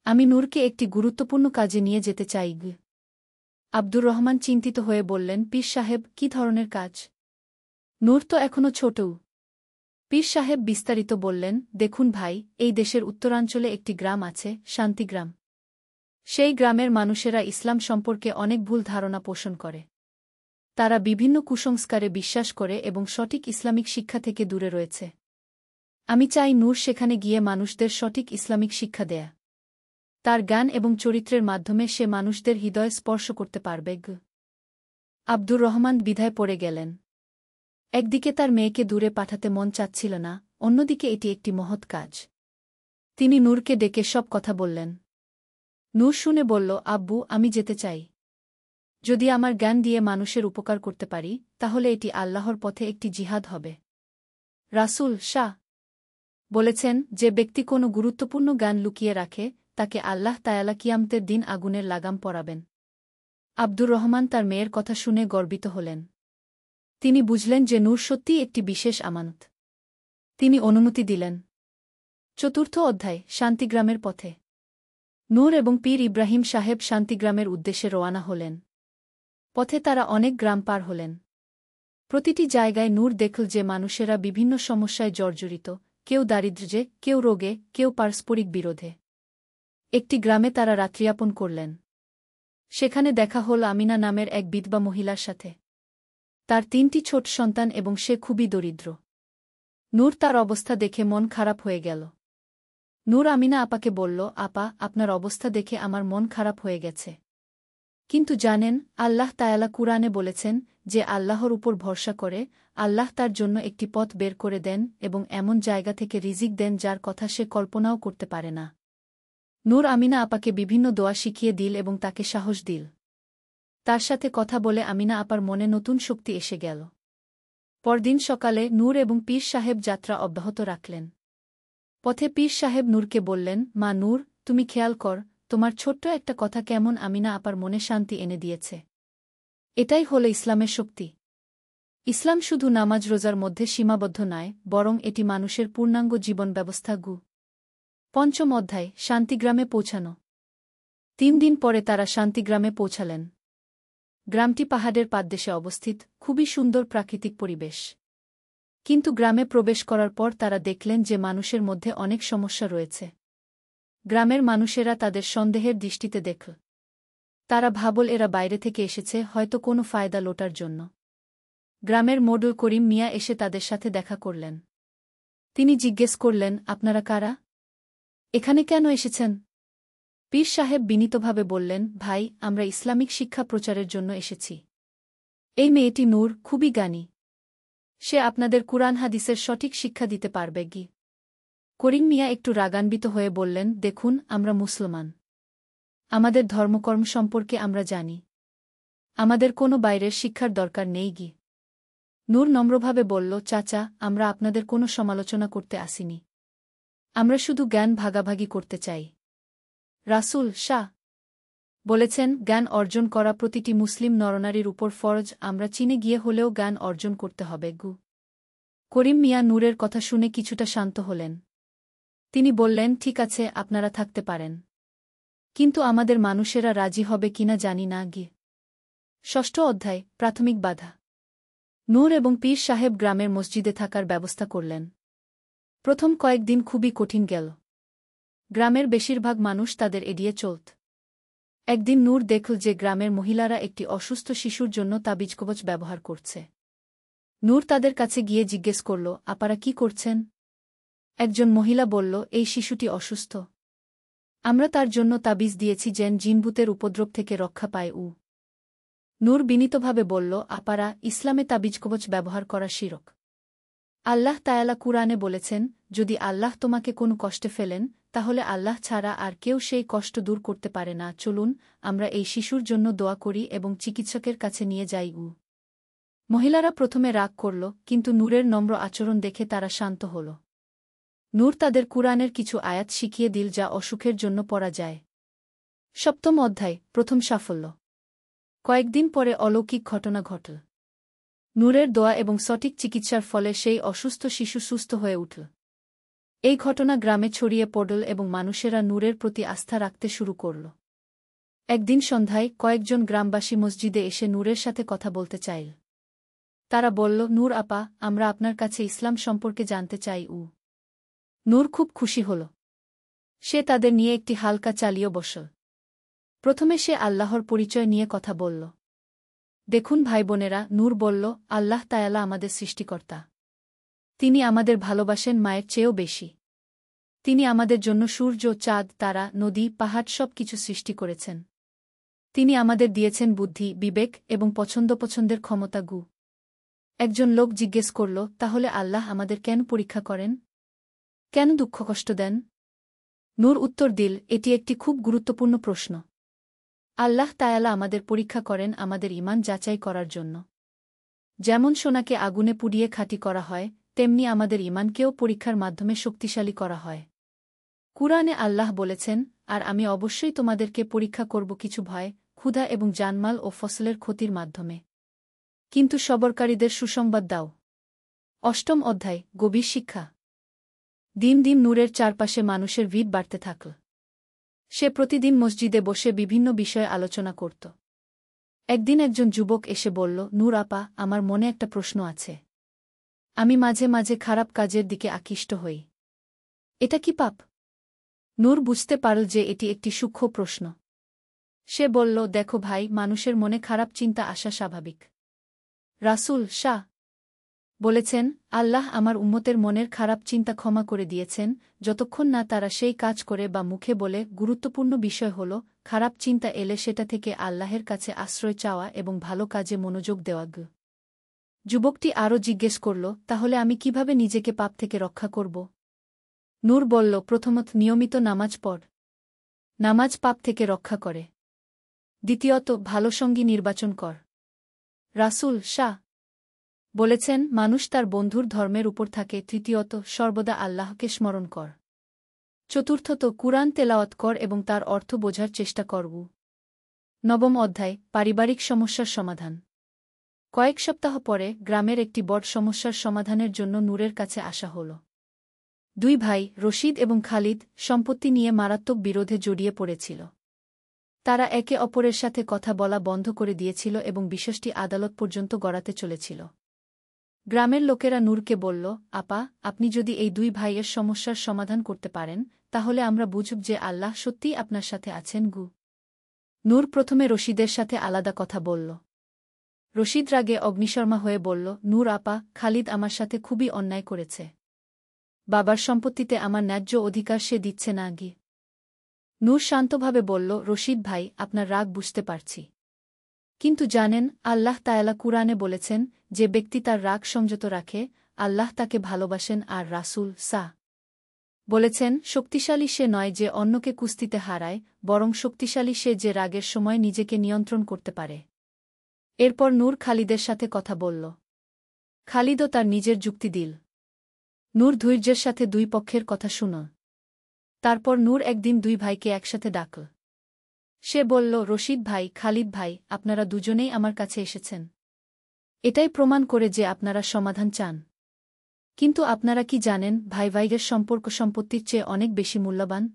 আমি নূরকে একটি গুরুত্বপূর্ণ কাজে নিয়ে যেতে চাই। আব্দুর রহমান চিন্তিত হয়ে বললেন, পীর সাহেব, কি ধরনের কাজ? নূর তো এখনও ছোটও। পীর সাহেব বিস্তারিত বললেন, দেখুন ভাই, এই দেশের উত্তরাঞ্চলে একটি গ্রাম আছে, শান্তিগ্রাম। সেই গ্রামের মানুষেরা ইসলাম সম্পর্কে অনেক ভুল ধারণা পোষণ করে। তারা বিভিন্ন কুসংস্কারে বিশ্বাস করে এবং সঠিক ইসলামিক শিক্ষা থেকে দূরে রয়েছে। আমি চাই নূর সেখানে গিয়ে মানুষদের সঠিক ইসলামিক শিক্ষা দেয়া। তার জ্ঞান এবং চরিত্রের মাধ্যমে সে মানুষদের হৃদয় স্পর্শ করতে পারবে। আব্দুর রহমান দ্বিধায় পড়ে গেলেন। একদিকে তার মেয়েকে দূরে পাঠাতে মন চাচ্ছিল না, অন্যদিকে এটি একটি মহৎ কাজ। তিনি নূরকে ডেকে সব কথা বললেন। নূর শুনে বলল, আব্বু, আমি যেতে চাই। যদি আমার জ্ঞান দিয়ে মানুষের উপকার করতে পারি, তাহলে এটি আল্লাহর পথে একটি জিহাদ হবে। রাসূল শাহ বলেছেন, যে ব্যক্তি কোনো গুরুত্বপূর্ণ জ্ঞান লুকিয়ে রাখে, তাকে আল্লাহ তায়ালা কিয়ামতের দিন আগুনের লাগাম পরাবেন। আব্দুর রহমান তার মেয়ের কথা শুনে গর্বিত হলেন। তিনি বুঝলেন যে নূর সত্যিই একটি বিশেষ আমানত। তিনি অনুমতি দিলেন। চতুর্থ অধ্যায়, শান্তিগ্রামের পথে। নূর এবং পীর ইব্রাহিম সাহেব শান্তিগ্রামের উদ্দেশ্যে রওয়ানা হলেন। পথে তারা অনেক গ্রাম পার হলেন। প্রতিটি জায়গায় নূর দেখল যে মানুষেরা বিভিন্ন সমস্যায় জর্জরিত, কেউ দারিদ্র্যে, কেউ রোগে, কেউ পারস্পরিক বিরোধে। একটি গ্রামে তারা রাত্রিযাপন করলেন। সেখানে দেখা হল আমিনা নামের এক বিধবা মহিলার সাথে। তার 3টি ছোট সন্তান এবং সে খুবই দরিদ্র। নূর তার অবস্থা দেখে মন খারাপ হয়ে গেল। নূর আমিনা আপাকে বলল, আপা, আপনার অবস্থা দেখে আমার মন খারাপ হয়ে গেছে। কিন্তু জানেন, আল্লাহ তায়ালা কুরআনে বলেছেন, যে আল্লাহর উপর ভরসা করে, আল্লাহ তার জন্য একটি পথ বের করে দেন এবং এমন জায়গা থেকে রিজিক দেন যার কথা সে কল্পনাও করতে পারে না। নূর আমিনা আপাকে বিভিন্ন দোয়া শিখিয়ে দিল এবং তাকে সাহস দিল। তার সাথে কথা বলে আমিনা আপার মনে নতুন শক্তি এসে গেল। পরদিন সকালে নূর এবং পীর সাহেব যাত্রা অব্যাহত রাখলেন। পথে পীর সাহেব নূরকে বললেন, মা নূর, তুমি খেয়াল কর, তোমার ছোট্ট একটা কথা কেমন আমিনা আপার মনে শান্তি এনে দিয়েছে। এটাই হল ইসলামের শক্তি। ইসলাম শুধু নামাজ রোজার মধ্যে সীমাবদ্ধ নয়, বরং এটি মানুষের পূর্ণাঙ্গ জীবন ব্যবস্থা। পঞ্চম অধ্যায়, শান্তিগ্রামে পৌঁছানো। 3 দিন পরে তারা শান্তিগ্রামে পৌঁছালেন। গ্রামটি পাহাড়ের পাদদেশে অবস্থিত, খুবই সুন্দর প্রাকৃতিক পরিবেশ। কিন্তু গ্রামে প্রবেশ করার পর তারা দেখলেন যে মানুষের মধ্যে অনেক সমস্যা রয়েছে। গ্রামের মানুষেরা তাদের সন্দেহের দৃষ্টিতে দেখল। তারা ভাবল এরা বাইরে থেকে এসেছে, হয়তো কোনো ফায়দা লোটার জন্য। গ্রামের মোড়ল করিম মিয়া এসে তাদের সাথে দেখা করলেন। তিনি জিজ্ঞেস করলেন, আপনারা কারা? এখানে কেন এসেছেন? পীর সাহেব বিনীতভাবে বললেন, ভাই, আমরা ইসলামিক শিক্ষা প্রচারের জন্য এসেছি। এই মেয়েটি নূর খুবই জ্ঞানী। সে আপনাদের কুরআন হাদিসের সঠিক শিক্ষা দিতে পারবে। করিম মিয়া একটু রাগান্বিত হয়ে বললেন, দেখুন, আমরা মুসলমান। আমাদের ধর্মকর্ম সম্পর্কে আমরা জানি। আমাদের কোনো বাইরের শিক্ষার দরকার নেই। নূর নম্রভাবে বলল, চাচা, আমরা আপনাদের কোনো সমালোচনা করতে আসিনি। আমরা শুধু জ্ঞান ভাগাভাগি করতে চাই। রাসূল শাহ বলেছেন, জ্ঞান অর্জন করা প্রতিটি মুসলিম নরনারীর উপর ফরজ। আমরা চীনে গিয়ে হলেও জ্ঞান অর্জন করতে হবে। করিম মিয়া নূরের কথা শুনে কিছুটা শান্ত হলেন। তিনি বললেন, ঠিক আছে, আপনারা থাকতে পারেন। কিন্তু আমাদের মানুষেরা রাজি হবে কিনা জানি না। ষষ্ঠ অধ্যায়, প্রাথমিক বাধা। নূর এবং পীর সাহেব গ্রামের মসজিদে থাকার ব্যবস্থা করলেন। প্রথম কয়েকদিন খুবই কঠিন গেল। গ্রামের বেশিরভাগ মানুষ তাদের এড়িয়ে চলত। একদিন নূর দেখল যে গ্রামের মহিলারা একটি অসুস্থ শিশুর জন্য তাবিজ-কবচ ব্যবহার করছে। নূর তাদের কাছে গিয়ে জিজ্ঞেস করল, আপনারা কি করছেন? একজন মহিলা বলল, এই শিশুটি অসুস্থ। আমরা তার জন্য তাবিজ দিয়েছি যেন জিনভূতের উপদ্রব থেকে রক্ষা পায়। নূর বিনীতভাবে বলল, আপনারা ইসলামে তাবিজ-কবচ ব্যবহার করা শিরক। আল্লাহ তায়ালা কুরআনে বলেছেন, যদি আল্লাহ তোমাকে কোনো কষ্টে ফেলেন, তাহলে আল্লাহ ছাড়া আর কেউ সেই কষ্ট দূর করতে পারে না। চলুন, আমরা এই শিশুর জন্য দোয়া করি এবং চিকিৎসকের কাছে নিয়ে যাই। মহিলারা প্রথমে রাগ করল, কিন্তু নূরের নম্র আচরণ দেখে তারা শান্ত হল। নূর তাদের কুরআনের কিছু আয়াত শিখিয়ে দিল যা অসুখের জন্য পড়া যায়। সপ্তম অধ্যায়, প্রথম সাফল্য। কয়েকদিন পরে অলৌকিক ঘটনা ঘটল। নূরের দোয়া এবং সঠিক চিকিৎসার ফলে সেই অসুস্থ শিশু সুস্থ হয়ে উঠল। এই ঘটনা গ্রামে ছড়িয়ে পড়ল এবং মানুষেরা নূরের প্রতি আস্থা রাখতে শুরু করল। একদিন সন্ধ্যায় কয়েকজন গ্রামবাসী মসজিদে এসে নূরের সাথে কথা বলতে চাইল। তারা বলল, নূর আপা, আমরা আপনার কাছে ইসলাম সম্পর্কে জানতে চাই। নূর খুব খুশি হল। সে তাদের নিয়ে একটি হালকা চালিয়ে বসল। প্রথমে সে আল্লাহর পরিচয় নিয়ে কথা বলল। দেখুন ভাই বোনেরা, নূর বলল, আল্লাহ তায়ালা আমাদের সৃষ্টিকর্তা। তিনি আমাদের ভালোবাসেন মায়ের চেয়েও বেশি। তিনি আমাদের জন্য সূর্য, চাঁদ, তারা, নদী, পাহাড় সব কিছু সৃষ্টি করেছেন। তিনি আমাদের দিয়েছেন বুদ্ধি, বিবেক এবং পছন্দের ক্ষমতা। একজন লোক জিজ্ঞেস করল, তাহলে আল্লাহ আমাদের কেন পরীক্ষা করেন? কেন দুঃখ কষ্ট দেন? নূর উত্তর দিল, এটি একটি খুব গুরুত্বপূর্ণ প্রশ্ন। আল্লাহ তায়ালা আমাদের পরীক্ষা করেন আমাদের ঈমান যাচাই করার জন্য। যেমন সোনাকে আগুনে পুড়িয়ে খাঁটি করা হয়, তেমনি আমাদের ঈমানকেও পরীক্ষার মাধ্যমে শক্তিশালী করা হয়। কুরআনে আল্লাহ বলেছেন, আর আমি অবশ্যই তোমাদেরকে পরীক্ষা করব কিছু ভয়, ক্ষুধা এবং জানমাল ও ফসলের ক্ষতির মাধ্যমে। কিন্তু সবরকারীদের সুসংবাদ দাও। অষ্টম অধ্যায়, গভীর শিক্ষা। দিন দিন নূরের চারপাশে মানুষের ভিড় বাড়তে থাকল। সে প্রতিদিন মসজিদে বসে বিভিন্ন বিষয়ে আলোচনা করত। একদিন একজন যুবক এসে বলল, নূর আপা, আমার মনে একটা প্রশ্ন আছে। আমি মাঝে মাঝে খারাপ কাজের দিকে আকৃষ্ট হই। এটা কি পাপ? নূর বুঝতে পারল যে এটি একটি সূক্ষ্ম প্রশ্ন। সে বলল, দেখো ভাই, মানুষের মনে খারাপ চিন্তা আসা স্বাভাবিক। রাসূল শাহ বলেছেন, আল্লাহ আমার উম্মতের মনের খারাপ চিন্তা ক্ষমা করে দিয়েছেন, যতক্ষণ না তারা সেই কাজ করে বা মুখে বলে। গুরুত্বপূর্ণ বিষয় হল, খারাপ চিন্তা এলে সেটা থেকে আল্লাহের কাছে আশ্রয় চাওয়া এবং ভালো কাজে মনোযোগ দেওয়া। যুবকটি আরও জিজ্ঞেস করল, তাহলে আমি কিভাবে নিজেকে পাপ থেকে রক্ষা করব? নূর বলল, প্রথমত নিয়মিত নামাজ পড়। নামাজ পাপ থেকে রক্ষা করে। দ্বিতীয়ত, ভালো সঙ্গী নির্বাচন কর। রাসূল শাহ বলেছেন, মানুষ তার বন্ধুর ধর্মের উপর থাকে। তৃতীয়ত, সর্বদা আল্লাহকে স্মরণ কর। চতুর্থত, কুরআন তেলাওয়াত কর এবং তার অর্থ বোঝার চেষ্টা কর। নবম অধ্যায়, পারিবারিক সমস্যার সমাধান। কয়েক সপ্তাহ পরে গ্রামের একটি বড় সমস্যার সমাধানের জন্য নূরের কাছে আসা হল। দুই ভাই, রশিদ এবং খালিদ, সম্পত্তি নিয়ে মারাত্মক বিরোধে জড়িয়ে পড়েছিল। তারা একে অপরের সাথে কথা বলা বন্ধ করে দিয়েছিল এবং বিষয়টি আদালত পর্যন্ত গড়াতে চলেছিল। গ্রামের লোকেরা নূরকে বলল, আপা, আপনি যদি এই দুই ভাইয়ের সমস্যার সমাধান করতে পারেন, তাহলে আমরা বুঝব যে আল্লাহ সত্যিই আপনার সাথে আছেন। নূর প্রথমে রশিদের সাথে আলাদা কথা বলল। রশিদ রাগে অগ্নিশর্মা হয়ে বলল, নূর আপা, খালিদ আমার সাথে খুবই অন্যায় করেছে। বাবার সম্পত্তিতে আমার ন্যায্য অধিকার সে দিচ্ছে না। নূর শান্তভাবে বলল, রশিদ ভাই, আপনার রাগ বুঝতে পারছি। কিন্তু জানেন, আল্লাহ তায়ালা কুরআনে বলেছেন, যে ব্যক্তি তার রাগ সংযত রাখে, আল্লাহ তাকে ভালোবাসেন। আর রাসূল সাঃ বলেছেন, শক্তিশালী সে নয় যে অন্যকে কুস্তিতে হারায়, বরং শক্তিশালী সে যে রাগের সময় নিজেকে নিয়ন্ত্রণ করতে পারে। এরপর নূর খালিদের সাথে কথা বলল। খালিদও তার নিজের যুক্তি দিল। নূর ধৈর্যের সাথে দুই পক্ষের কথা শুনল। তারপর নূর একদিন দুই ভাইকে একসাথে ডাকল। সে বলল, রশিদ ভাই, খালিদ ভাই, আপনারা দুজনেই আমার কাছে এসেছেন। এটাই প্রমাণ করে যে আপনারা সমাধান চান। কিন্তু আপনারা কি জানেন, ভাই ভাইয়ের সম্পর্ক সম্পত্তির চেয়ে অনেক বেশি মূল্যবান?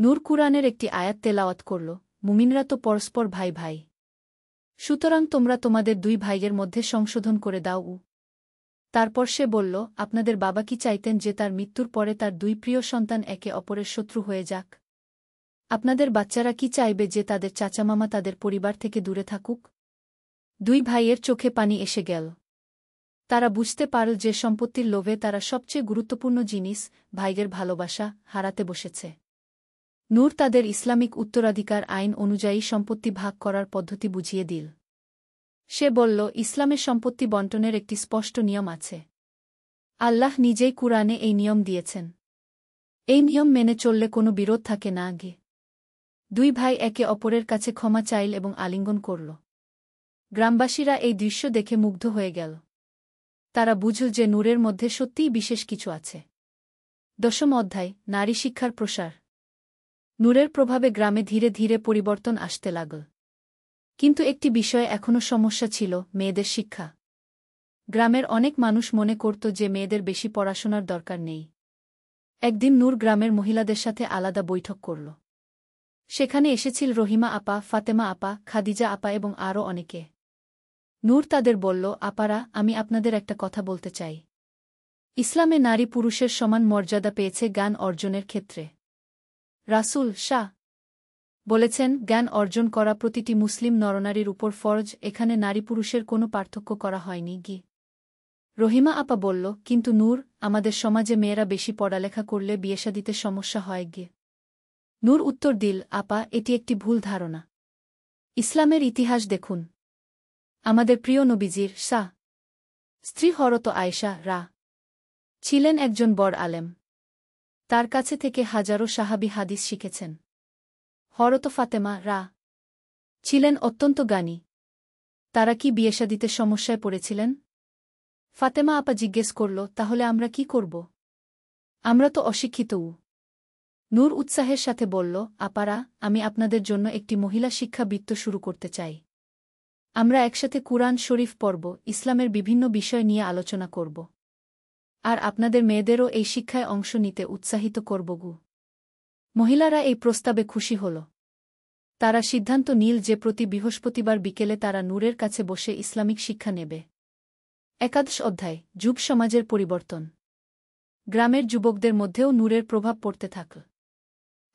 নূর কুরআনের একটি আয়াত তেলাওয়াত করল, মুমিনরা তো পরস্পর ভাই ভাই। সুতরাং তোমরা তোমাদের দুই ভাইয়ের মধ্যে সংশোধন করে দাও। তারপর সে বলল, আপনাদের বাবা কি চাইতেন যে তার মৃত্যুর পরে তার দুই প্রিয় সন্তান একে অপরের শত্রু হয়ে যাক? আপনাদের বাচ্চারা কি চাইবে যে তাদের চাচামামা তাদের পরিবার থেকে দূরে থাকুক? দুই ভাইয়ের চোখে পানি এসে গেল। তারা বুঝতে পারল যে সম্পত্তির লোভে তারা সবচেয়ে গুরুত্বপূর্ণ জিনিস, ভাইয়ের ভালোবাসা, হারাতে বসেছে। নূর তাদের ইসলামিক উত্তরাধিকার আইন অনুযায়ী সম্পত্তি ভাগ করার পদ্ধতি বুঝিয়ে দিল। সে বলল, ইসলামের সম্পত্তি বণ্টনের একটি স্পষ্ট নিয়ম আছে। আল্লাহ নিজেই কুরআনে এই নিয়ম দিয়েছেন। এই নিয়ম মেনে চললে কোনো বিরোধ থাকে না। দুই ভাই একে অপরের কাছে ক্ষমা চাইল এবং আলিঙ্গন করল। গ্রামবাসীরা এই দৃশ্য দেখে মুগ্ধ হয়ে গেল। তারা বুঝল যে নূরের মধ্যে সত্যিই বিশেষ কিছু আছে। দশম অধ্যায়, নারী শিক্ষার প্রসার। নূরের প্রভাবে গ্রামে ধীরে ধীরে পরিবর্তন আসতে লাগল। কিন্তু একটি বিষয়ে এখনও সমস্যা ছিল, মেয়েদের শিক্ষা। গ্রামের অনেক মানুষ মনে করত যে মেয়েদের বেশি পড়াশোনার দরকার নেই। একদিন নূর গ্রামের মহিলাদের সাথে আলাদা বৈঠক করল। সেখানে এসেছিল রহিমা আপা, ফাতেমা আপা, খাদিজা আপা এবং আরও অনেকে। নূর তাদের বলল, আপারা, আমি আপনাদের একটা কথা বলতে চাই। ইসলামে নারী পুরুষের সমান মর্যাদা পেয়েছে জ্ঞান অর্জনের ক্ষেত্রে। রাসূল শাহ বলেছেন, জ্ঞান অর্জন করা প্রতিটি মুসলিম নরনারীর উপর ফরজ, এখানে নারী পুরুষের কোনো পার্থক্য করা হয়নি। রহিমা আপা বলল, কিন্তু নূর, আমাদের সমাজে মেয়েরা বেশি পড়ালেখা করলে বিয়েশাদিতে সমস্যা হয়। নূর উত্তর দিল, আপা, এটি একটি ভুল ধারণা। ইসলামের ইতিহাস দেখুন। আমাদের প্রিয় নবীজির স্ত্রী হরত আয়েশা ছিলেন একজন বড় আলেম। তার কাছে থেকে হাজারো সাহাবী হাদিস শিখেছেন। হরত ফাতেমা ছিলেন অত্যন্ত জ্ঞানী। তারা কি বিয়েশাদিতে সমস্যায় পড়েছিলেন? ফাতেমা আপা জিজ্ঞেস করল, তাহলে আমরা কি করব? আমরা তো অশিক্ষিত। নূর উৎসাহের সাথে বলল, আপারা, আমি আপনাদের জন্য একটি মহিলা শিক্ষা বৃত্ত শুরু করতে চাই। আমরা একসাথে কুরআন শরীফ পড়ব, ইসলামের বিভিন্ন বিষয় নিয়ে আলোচনা করব। আর আপনাদের মেয়েদেরও এই শিক্ষায় অংশ নিতে উৎসাহিত করব। মহিলারা এই প্রস্তাবে খুশি হল। তারা সিদ্ধান্ত নিল যে প্রতি বৃহস্পতিবার বিকেলে তারা নূরের কাছে বসে ইসলামিক শিক্ষা নেবে। একাদশ অধ্যায়, যুগ সমাজের পরিবর্তন। গ্রামের যুবকদের মধ্যেও নূরের প্রভাব পড়তে থাকল।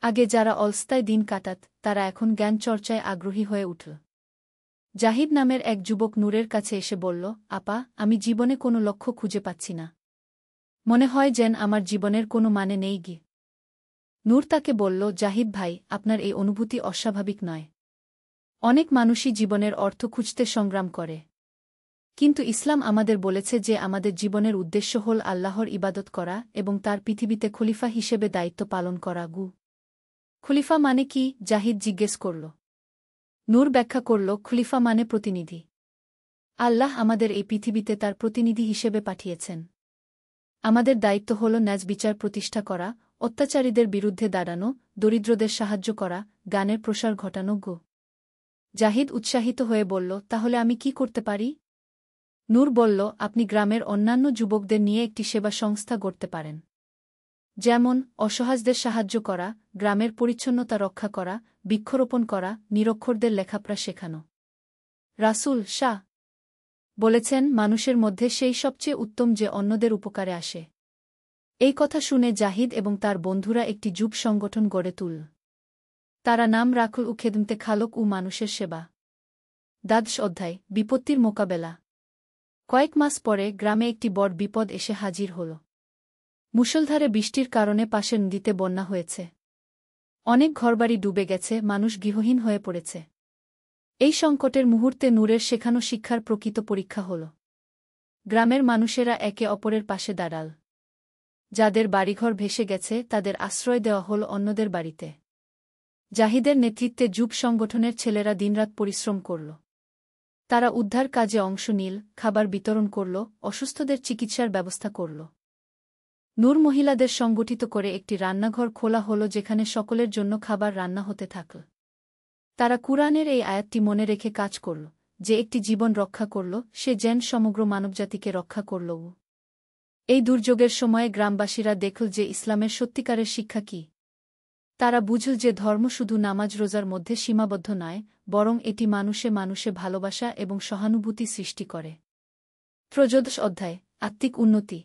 আগে যারা অলস্তায় দিন কাটাত, তারা এখন জ্ঞান চর্চায় আগ্রহী হয়ে উঠল। জাহিদ নামের এক যুবক নূরের কাছে এসে বলল, আপা, আমি জীবনে কোনো লক্ষ্য খুঁজে পাচ্ছি না। মনে হয় যেন আমার জীবনের কোনো মানে নেই। নূর তাকে বলল, জাহিদ ভাই, আপনার এই অনুভূতি অস্বাভাবিক নয়। অনেক মানুষই জীবনের অর্থ খুঁজতে সংগ্রাম করে। কিন্তু ইসলাম আমাদের বলেছে যে আমাদের জীবনের উদ্দেশ্য হল আল্লাহর ইবাদত করা এবং তার পৃথিবীতে খলিফা হিসেবে দায়িত্ব পালন করা। খলিফা মানে কি? জাহিদ জিজ্ঞেস করল। নূর ব্যাখ্যা করল, খলিফা মানে প্রতিনিধি। আল্লাহ আমাদের এই পৃথিবীতে তার প্রতিনিধি হিসেবে পাঠিয়েছেন। আমাদের দায়িত্ব হল ন্যায় বিচার প্রতিষ্ঠা করা, অত্যাচারীদের বিরুদ্ধে দাঁড়ানো, দরিদ্রদের সাহায্য করা, জ্ঞানের প্রসার ঘটানো। জাহিদ উৎসাহিত হয়ে বলল, তাহলে আমি কি করতে পারি? নূর বলল, আপনি গ্রামের অন্যান্য যুবকদের নিয়ে একটি সেবা সংস্থা গড়তে পারেন। যেমন অসহায়দের সাহায্য করা, গ্রামের পরিচ্ছন্নতা রক্ষা করা, বৃক্ষরোপণ করা, নিরক্ষরদের লেখাপড়া শেখানো। রাসূল বলেছেন, মানুষের মধ্যে সেই সবচেয়ে উত্তম যে অন্যদের উপকারে আসে। এই কথা শুনে জাহিদ এবং তার বন্ধুরা একটি যুব সংগঠন গড়ে তুলল। তারা নাম রাখল খেদমতে খালক ও মানুষের সেবা। দ্বাদশ অধ্যায়, বিপত্তির মোকাবেলা। কয়েক মাস পরে গ্রামে একটি বড় বিপদ এসে হাজির হল। মুষলধারে বৃষ্টির কারণে পাশের নদীতে বন্যা হয়েছে। অনেক ঘরবাড়ি ডুবে গেছে, মানুষ গৃহহীন হয়ে পড়েছে। এই সংকটের মুহূর্তে নূরের শেখানো শিক্ষার প্রকৃত পরীক্ষা হল। গ্রামের মানুষেরা একে অপরের পাশে দাঁড়াল। যাদের বাড়িঘর ভেসে গেছে তাদের আশ্রয় দেওয়া হল অন্যদের বাড়িতে। জাহিদের নেতৃত্বে যুব সংগঠনের ছেলেরা দিনরাত পরিশ্রম করল। তারা উদ্ধার কাজে অংশ নিল, খাবার বিতরণ করল, অসুস্থদের চিকিৎসার ব্যবস্থা করল। নূর মহিলাদের সংগঠিত করে একটি রান্নাঘর খোলা হল যেখানে সকলের জন্য খাবার রান্না হতে থাকল। তারা কুরআনের এই আয়াতটি মনে রেখে কাজ করল, যে একটি জীবন রক্ষা করল, সে যেন সমগ্র মানবজাতিকে রক্ষা করল। এই দুর্যোগের সময়ে গ্রামবাসীরা দেখল যে ইসলামের সত্যিকারের শিক্ষা কি। তারা বুঝল যে ধর্ম শুধু নামাজ রোজার মধ্যে সীমাবদ্ধ নয়, বরং এটি মানুষে মানুষে ভালোবাসা এবং সহানুভূতি সৃষ্টি করে। ত্রয়োদশ অধ্যায়, আত্মিক উন্নতি।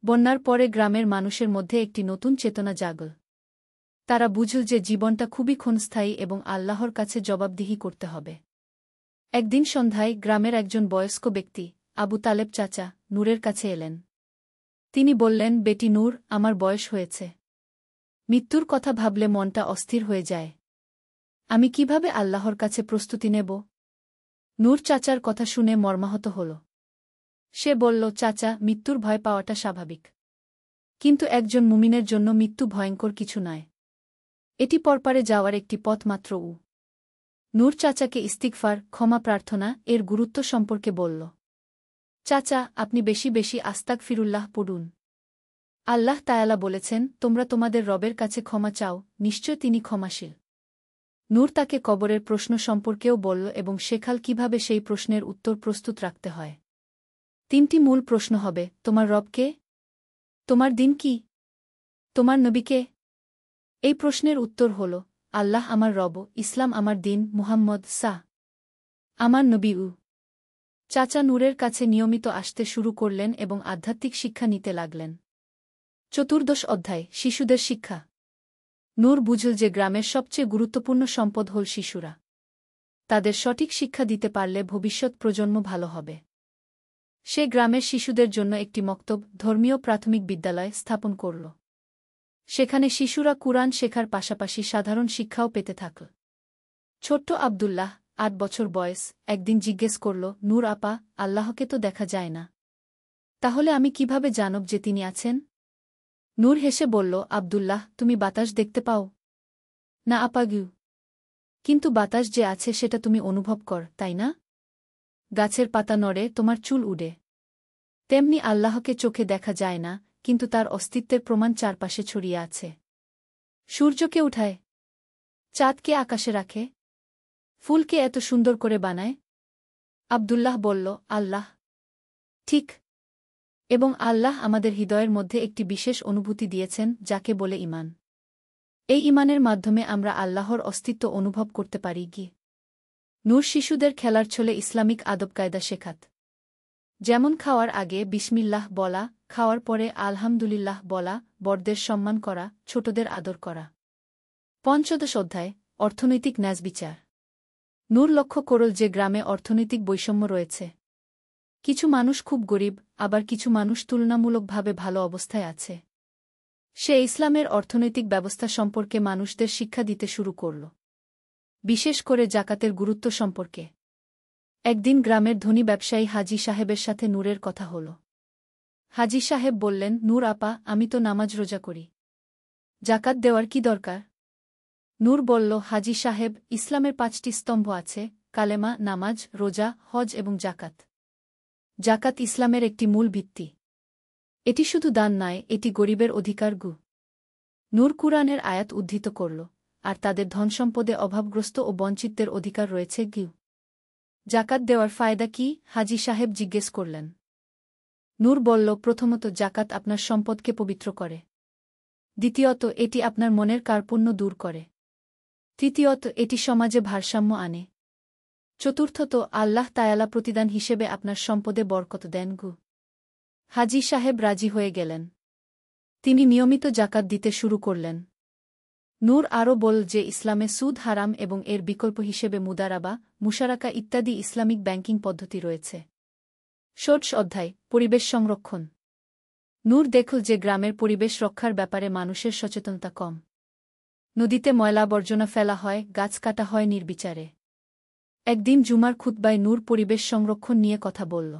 বন্যার পরে গ্রামের মানুষের মধ্যে একটি নতুন চেতনা জাগল। তারা বুঝল যে জীবনটা খুবই ক্ষণস্থায়ী এবং আল্লাহর কাছে জবাবদিহি করতে হবে। একদিন সন্ধ্যায় গ্রামের একজন বয়স্ক ব্যক্তি, আবু তালেব চাচা, নূরের কাছে এলেন। তিনি বললেন, বেটি নূর, আমার বয়স হয়েছে। মৃত্যুর কথা ভাবলে মনটা অস্থির হয়ে যায়। আমি কিভাবে আল্লাহর কাছে প্রস্তুতি নেব? নূর চাচার কথা শুনে মর্মাহত হল। সে বলল, চাচা, মৃত্যুর ভয় পাওয়াটা স্বাভাবিক। কিন্তু একজন মুমিনের জন্য মৃত্যু ভয়ঙ্কর কিছু নয়। এটি পরপারে যাওয়ার একটি পথ মাত্র। নূর চাচাকে ইস্তিগফার, ক্ষমা প্রার্থনা এর গুরুত্ব সম্পর্কে বলল। চাচা, আপনি বেশি বেশি আস্তাগফিরুল্লাহ পড়ুন। আল্লাহ তায়ালা বলেছেন, তোমরা তোমাদের রবের কাছে ক্ষমা চাও, নিশ্চয় তিনি ক্ষমাশীল। নূর তাকে কবরের প্রশ্ন সম্পর্কেও বলল এবং শেখাল কিভাবে সেই প্রশ্নের উত্তর প্রস্তুত রাখতে হয়। 3টি মূল প্রশ্ন হবে, তোমার রব কে? তোমার দিন কি? তোমার নবী কে? এই প্রশ্নের উত্তর হল, আল্লাহ আমার রব, ইসলাম আমার দিন, মুহাম্মদ আমার নবী। চাচা নূরের কাছে নিয়মিত আসতে শুরু করলেন এবং আধ্যাত্মিক শিক্ষা নিতে লাগলেন। চতুর্দশ অধ্যায়, শিশুদের শিক্ষা। নূর বুঝল যে গ্রামের সবচেয়ে গুরুত্বপূর্ণ সম্পদ হল শিশুরা। তাদের সঠিক শিক্ষা দিতে পারলে ভবিষ্যৎ প্রজন্ম ভালো হবে। সে গ্রামের শিশুদের জন্য একটি মক্তব, ধর্মীয় প্রাথমিক বিদ্যালয় স্থাপন করল। সেখানে শিশুরা কুরআন শেখার পাশাপাশি সাধারণ শিক্ষাও পেতে থাকল। ছোট্ট আব্দুল্লাহ, ৮ বছর বয়স, একদিন জিজ্ঞেস করল, নূর আপা, আল্লাহকে তো দেখা যায় না, তাহলে আমি কিভাবে জানব যে তিনি আছেন? নূর হেসে বলল, আব্দুল্লাহ, তুমি বাতাস দেখতে পাও না আপা গিউ? কিন্তু বাতাস যে আছে সেটা তুমি অনুভব কর, তাই না? গাছের পাতা নড়ে, তোমার চুল উড়ে। তেমনি আল্লাহকে চোখে দেখা যায় না, কিন্তু তার অস্তিত্বের প্রমাণ চারপাশে ছড়িয়ে আছে। সূর্যকে উঠায়, চাঁদকে আকাশে রাখে, ফুলকে এত সুন্দর করে বানায়। আব্দুল্লাহ বলল, আল্লাহ। ঠিক। এবং আল্লাহ আমাদের হৃদয়ের মধ্যে একটি বিশেষ অনুভূতি দিয়েছেন, যাকে বলে ঈমান। এই ঈমানের মাধ্যমে আমরা আল্লাহর অস্তিত্ব অনুভব করতে পারি। নূর শিশুদের খেলার ছলে ইসলামিক আদবকায়দা শেখাত। যেমন খাওয়ার আগে বিসমিল্লাহ বলা, খাওয়ার পরে আলহামদুলিল্লাহ বলা, বড়দের সম্মান করা, ছোটদের আদর করা। পঞ্চদশ অধ্যায়, অর্থনৈতিক ন্যায়বিচার। নূর লক্ষ্য করল যে গ্রামে অর্থনৈতিক বৈষম্য রয়েছে। কিছু মানুষ খুব গরিব, আবার কিছু মানুষ তুলনামূলকভাবে ভালো অবস্থায় আছে। সে ইসলামের অর্থনৈতিক ব্যবস্থা সম্পর্কে মানুষদের শিক্ষা দিতে শুরু করল, বিশেষ করে জাকাতের গুরুত্ব সম্পর্কে। একদিন গ্রামের ধনী ব্যবসায়ী হাজী সাহেবের সাথে নূরের কথা হল। হাজী সাহেব বললেন, নূর আপা, আমি তো নামাজ রোজা করি, জাকাত দেওয়ার কি দরকার? নূর বলল, হাজী সাহেব, ইসলামের ৫টি স্তম্ভ আছে, কালেমা, নামাজ, রোজা, হজ এবং জাকাত। জাকাত ইসলামের একটি মূল ভিত্তি। এটি শুধু দান নয়, এটি গরিবের অধিকার। নূর কুরআনের আয়াত উদ্ধৃত করল, আর তাদের ধনসম্পদে অভাবগ্রস্ত ও বঞ্চিতদের অধিকার রয়েছে। জাকাত দেওয়ার ফায়দা কি? হাজী সাহেব জিজ্ঞেস করলেন। নূর বলল, প্রথমত, জাকাত আপনার সম্পদকে পবিত্র করে। দ্বিতীয়ত, এটি আপনার মনের কার্পণ্য দূর করে। তৃতীয়ত, এটি সমাজে ভারসাম্য আনে। চতুর্থত, আল্লাহ তায়ালা প্রতিদান হিসেবে আপনার সম্পদে বরকত দেন। হাজী সাহেব রাজি হয়ে গেলেন। তিনি নিয়মিত জাকাত দিতে শুরু করলেন। নূর আরও বলল যে ইসলামে সুদ হারাম এবং এর বিকল্প হিসেবে মুদারাবা, মুশারাকা ইত্যাদি ইসলামিক ব্যাংকিং পদ্ধতি রয়েছে। ষোড়শ অধ্যায়, পরিবেশ সংরক্ষণ। নূর দেখল যে গ্রামের পরিবেশ রক্ষার ব্যাপারে মানুষের সচেতনতা কম। নদীতে ময়লা আবর্জনা ফেলা হয়, গাছ কাটা হয় নির্বিচারে। একদিন জুমার খুতবায় নূর পরিবেশ সংরক্ষণ নিয়ে কথা বলল।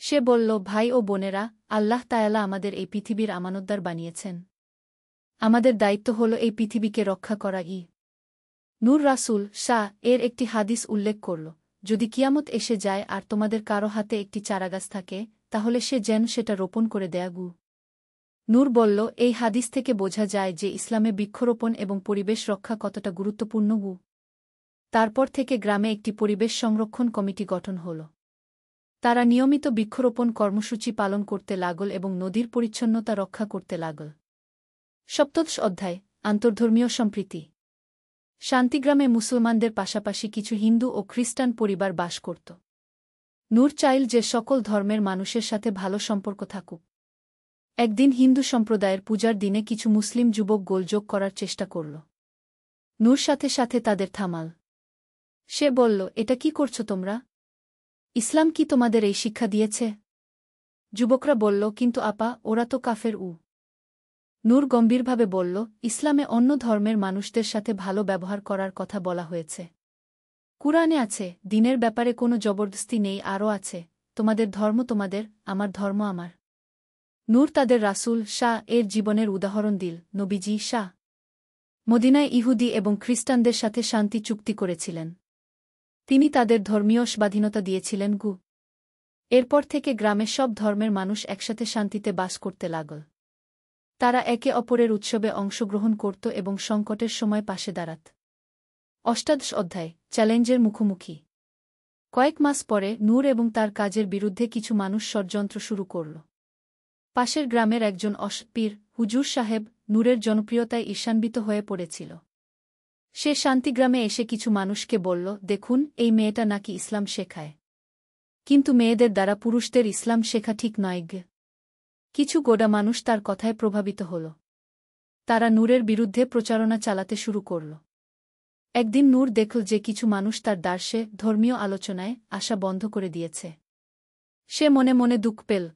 সে বলল, ভাই ও বোনেরা, আল্লাহ তায়ালা আমাদের এই পৃথিবীর আমানতদার বানিয়েছেন। আমাদের দায়িত্ব হল এই পৃথিবীকে রক্ষা করা। নূর রাসূল শাহ এর একটি হাদিস উল্লেখ করল, যদি কিয়ামত এসে যায় আর তোমাদের কারো হাতে একটি চারাগাছ থাকে, তাহলে সে যেন সেটা রোপণ করে দেয়া। নূর বলল, এই হাদিস থেকে বোঝা যায় যে ইসলামে বৃক্ষরোপণ এবং পরিবেশ রক্ষা কতটা গুরুত্বপূর্ণ। তারপর থেকে গ্রামে একটি পরিবেশ সংরক্ষণ কমিটি গঠন হল। তারা নিয়মিত বৃক্ষরোপণ কর্মসূচি পালন করতে লাগল এবং নদীর পরিচ্ছন্নতা রক্ষা করতে লাগল। সপ্তদশ অধ্যায়, আন্তর্ধর্মীয় সম্প্রীতি। শান্তিগ্রামে মুসলমানদের পাশাপাশি কিছু হিন্দু ও খ্রিস্টান পরিবার বাস করত। নূর চাইল যে সকল ধর্মের মানুষের সাথে ভালো সম্পর্ক থাকুক। একদিন হিন্দু সম্প্রদায়ের পূজার দিনে কিছু মুসলিম যুবক গোলযোগ করার চেষ্টা করল। নূর সাথে সাথে তাদের থামাল। সে বলল, এটা কি করছো তোমরা? ইসলাম কি তোমাদের এই শিক্ষা দিয়েছে? যুবকরা বলল, কিন্তু আপা, ওরা তো কাফের। নূর গম্ভীরভাবে বলল, ইসলামে অন্য ধর্মের মানুষদের সাথে ভালো ব্যবহার করার কথা বলা হয়েছে। কুরআনে আছে, দিনের ব্যাপারে কোনো জবরদস্তি নেই, আরও আছে, তোমাদের ধর্ম তোমাদের, আমার ধর্ম আমার। নূর তাদের রাসূল শাহ এর জীবনের উদাহরণ দিল। নবীজি শাহ মদিনায় ইহুদি এবং খ্রিস্টানদের সাথে শান্তি চুক্তি করেছিলেন। তিনি তাদের ধর্মীয় স্বাধীনতা দিয়েছিলেন। এরপর থেকে গ্রামের সব ধর্মের মানুষ একসাথে শান্তিতে বাস করতে লাগল। তারা একে অপরের উৎসবে অংশগ্রহণ করত এবং সংকটের সময় পাশে দাঁড়াত। অষ্টাদশ অধ্যায়, চ্যালেঞ্জের মুখোমুখি। কয়েক মাস পরে নূর এবং তার কাজের বিরুদ্ধে কিছু মানুষ ষড়যন্ত্র শুরু করল। পাশের গ্রামের একজন পীর হুজুর সাহেব নূরের জনপ্রিয়তায় ঈর্ষান্বিত হয়ে পড়েছিল। সে শান্তিগ্রামে এসে কিছু মানুষকে বলল, দেখুন, এই মেয়েটা নাকি ইসলাম শেখায়, কিন্তু মেয়েদের দ্বারা পুরুষদের ইসলাম শেখা ঠিক নয়। কিছু গোঁড়া মানুষ তার কথায় প্রভাবিত হল। তারা নূরের বিরুদ্ধে প্রচারণা চালাতে শুরু করল। একদিন নূর দেখল যে কিছু মানুষ তার দার্শে ধর্মীয় আলোচনায় আসা বন্ধ করে দিয়েছে। সে মনে মনে দুঃখ পেল।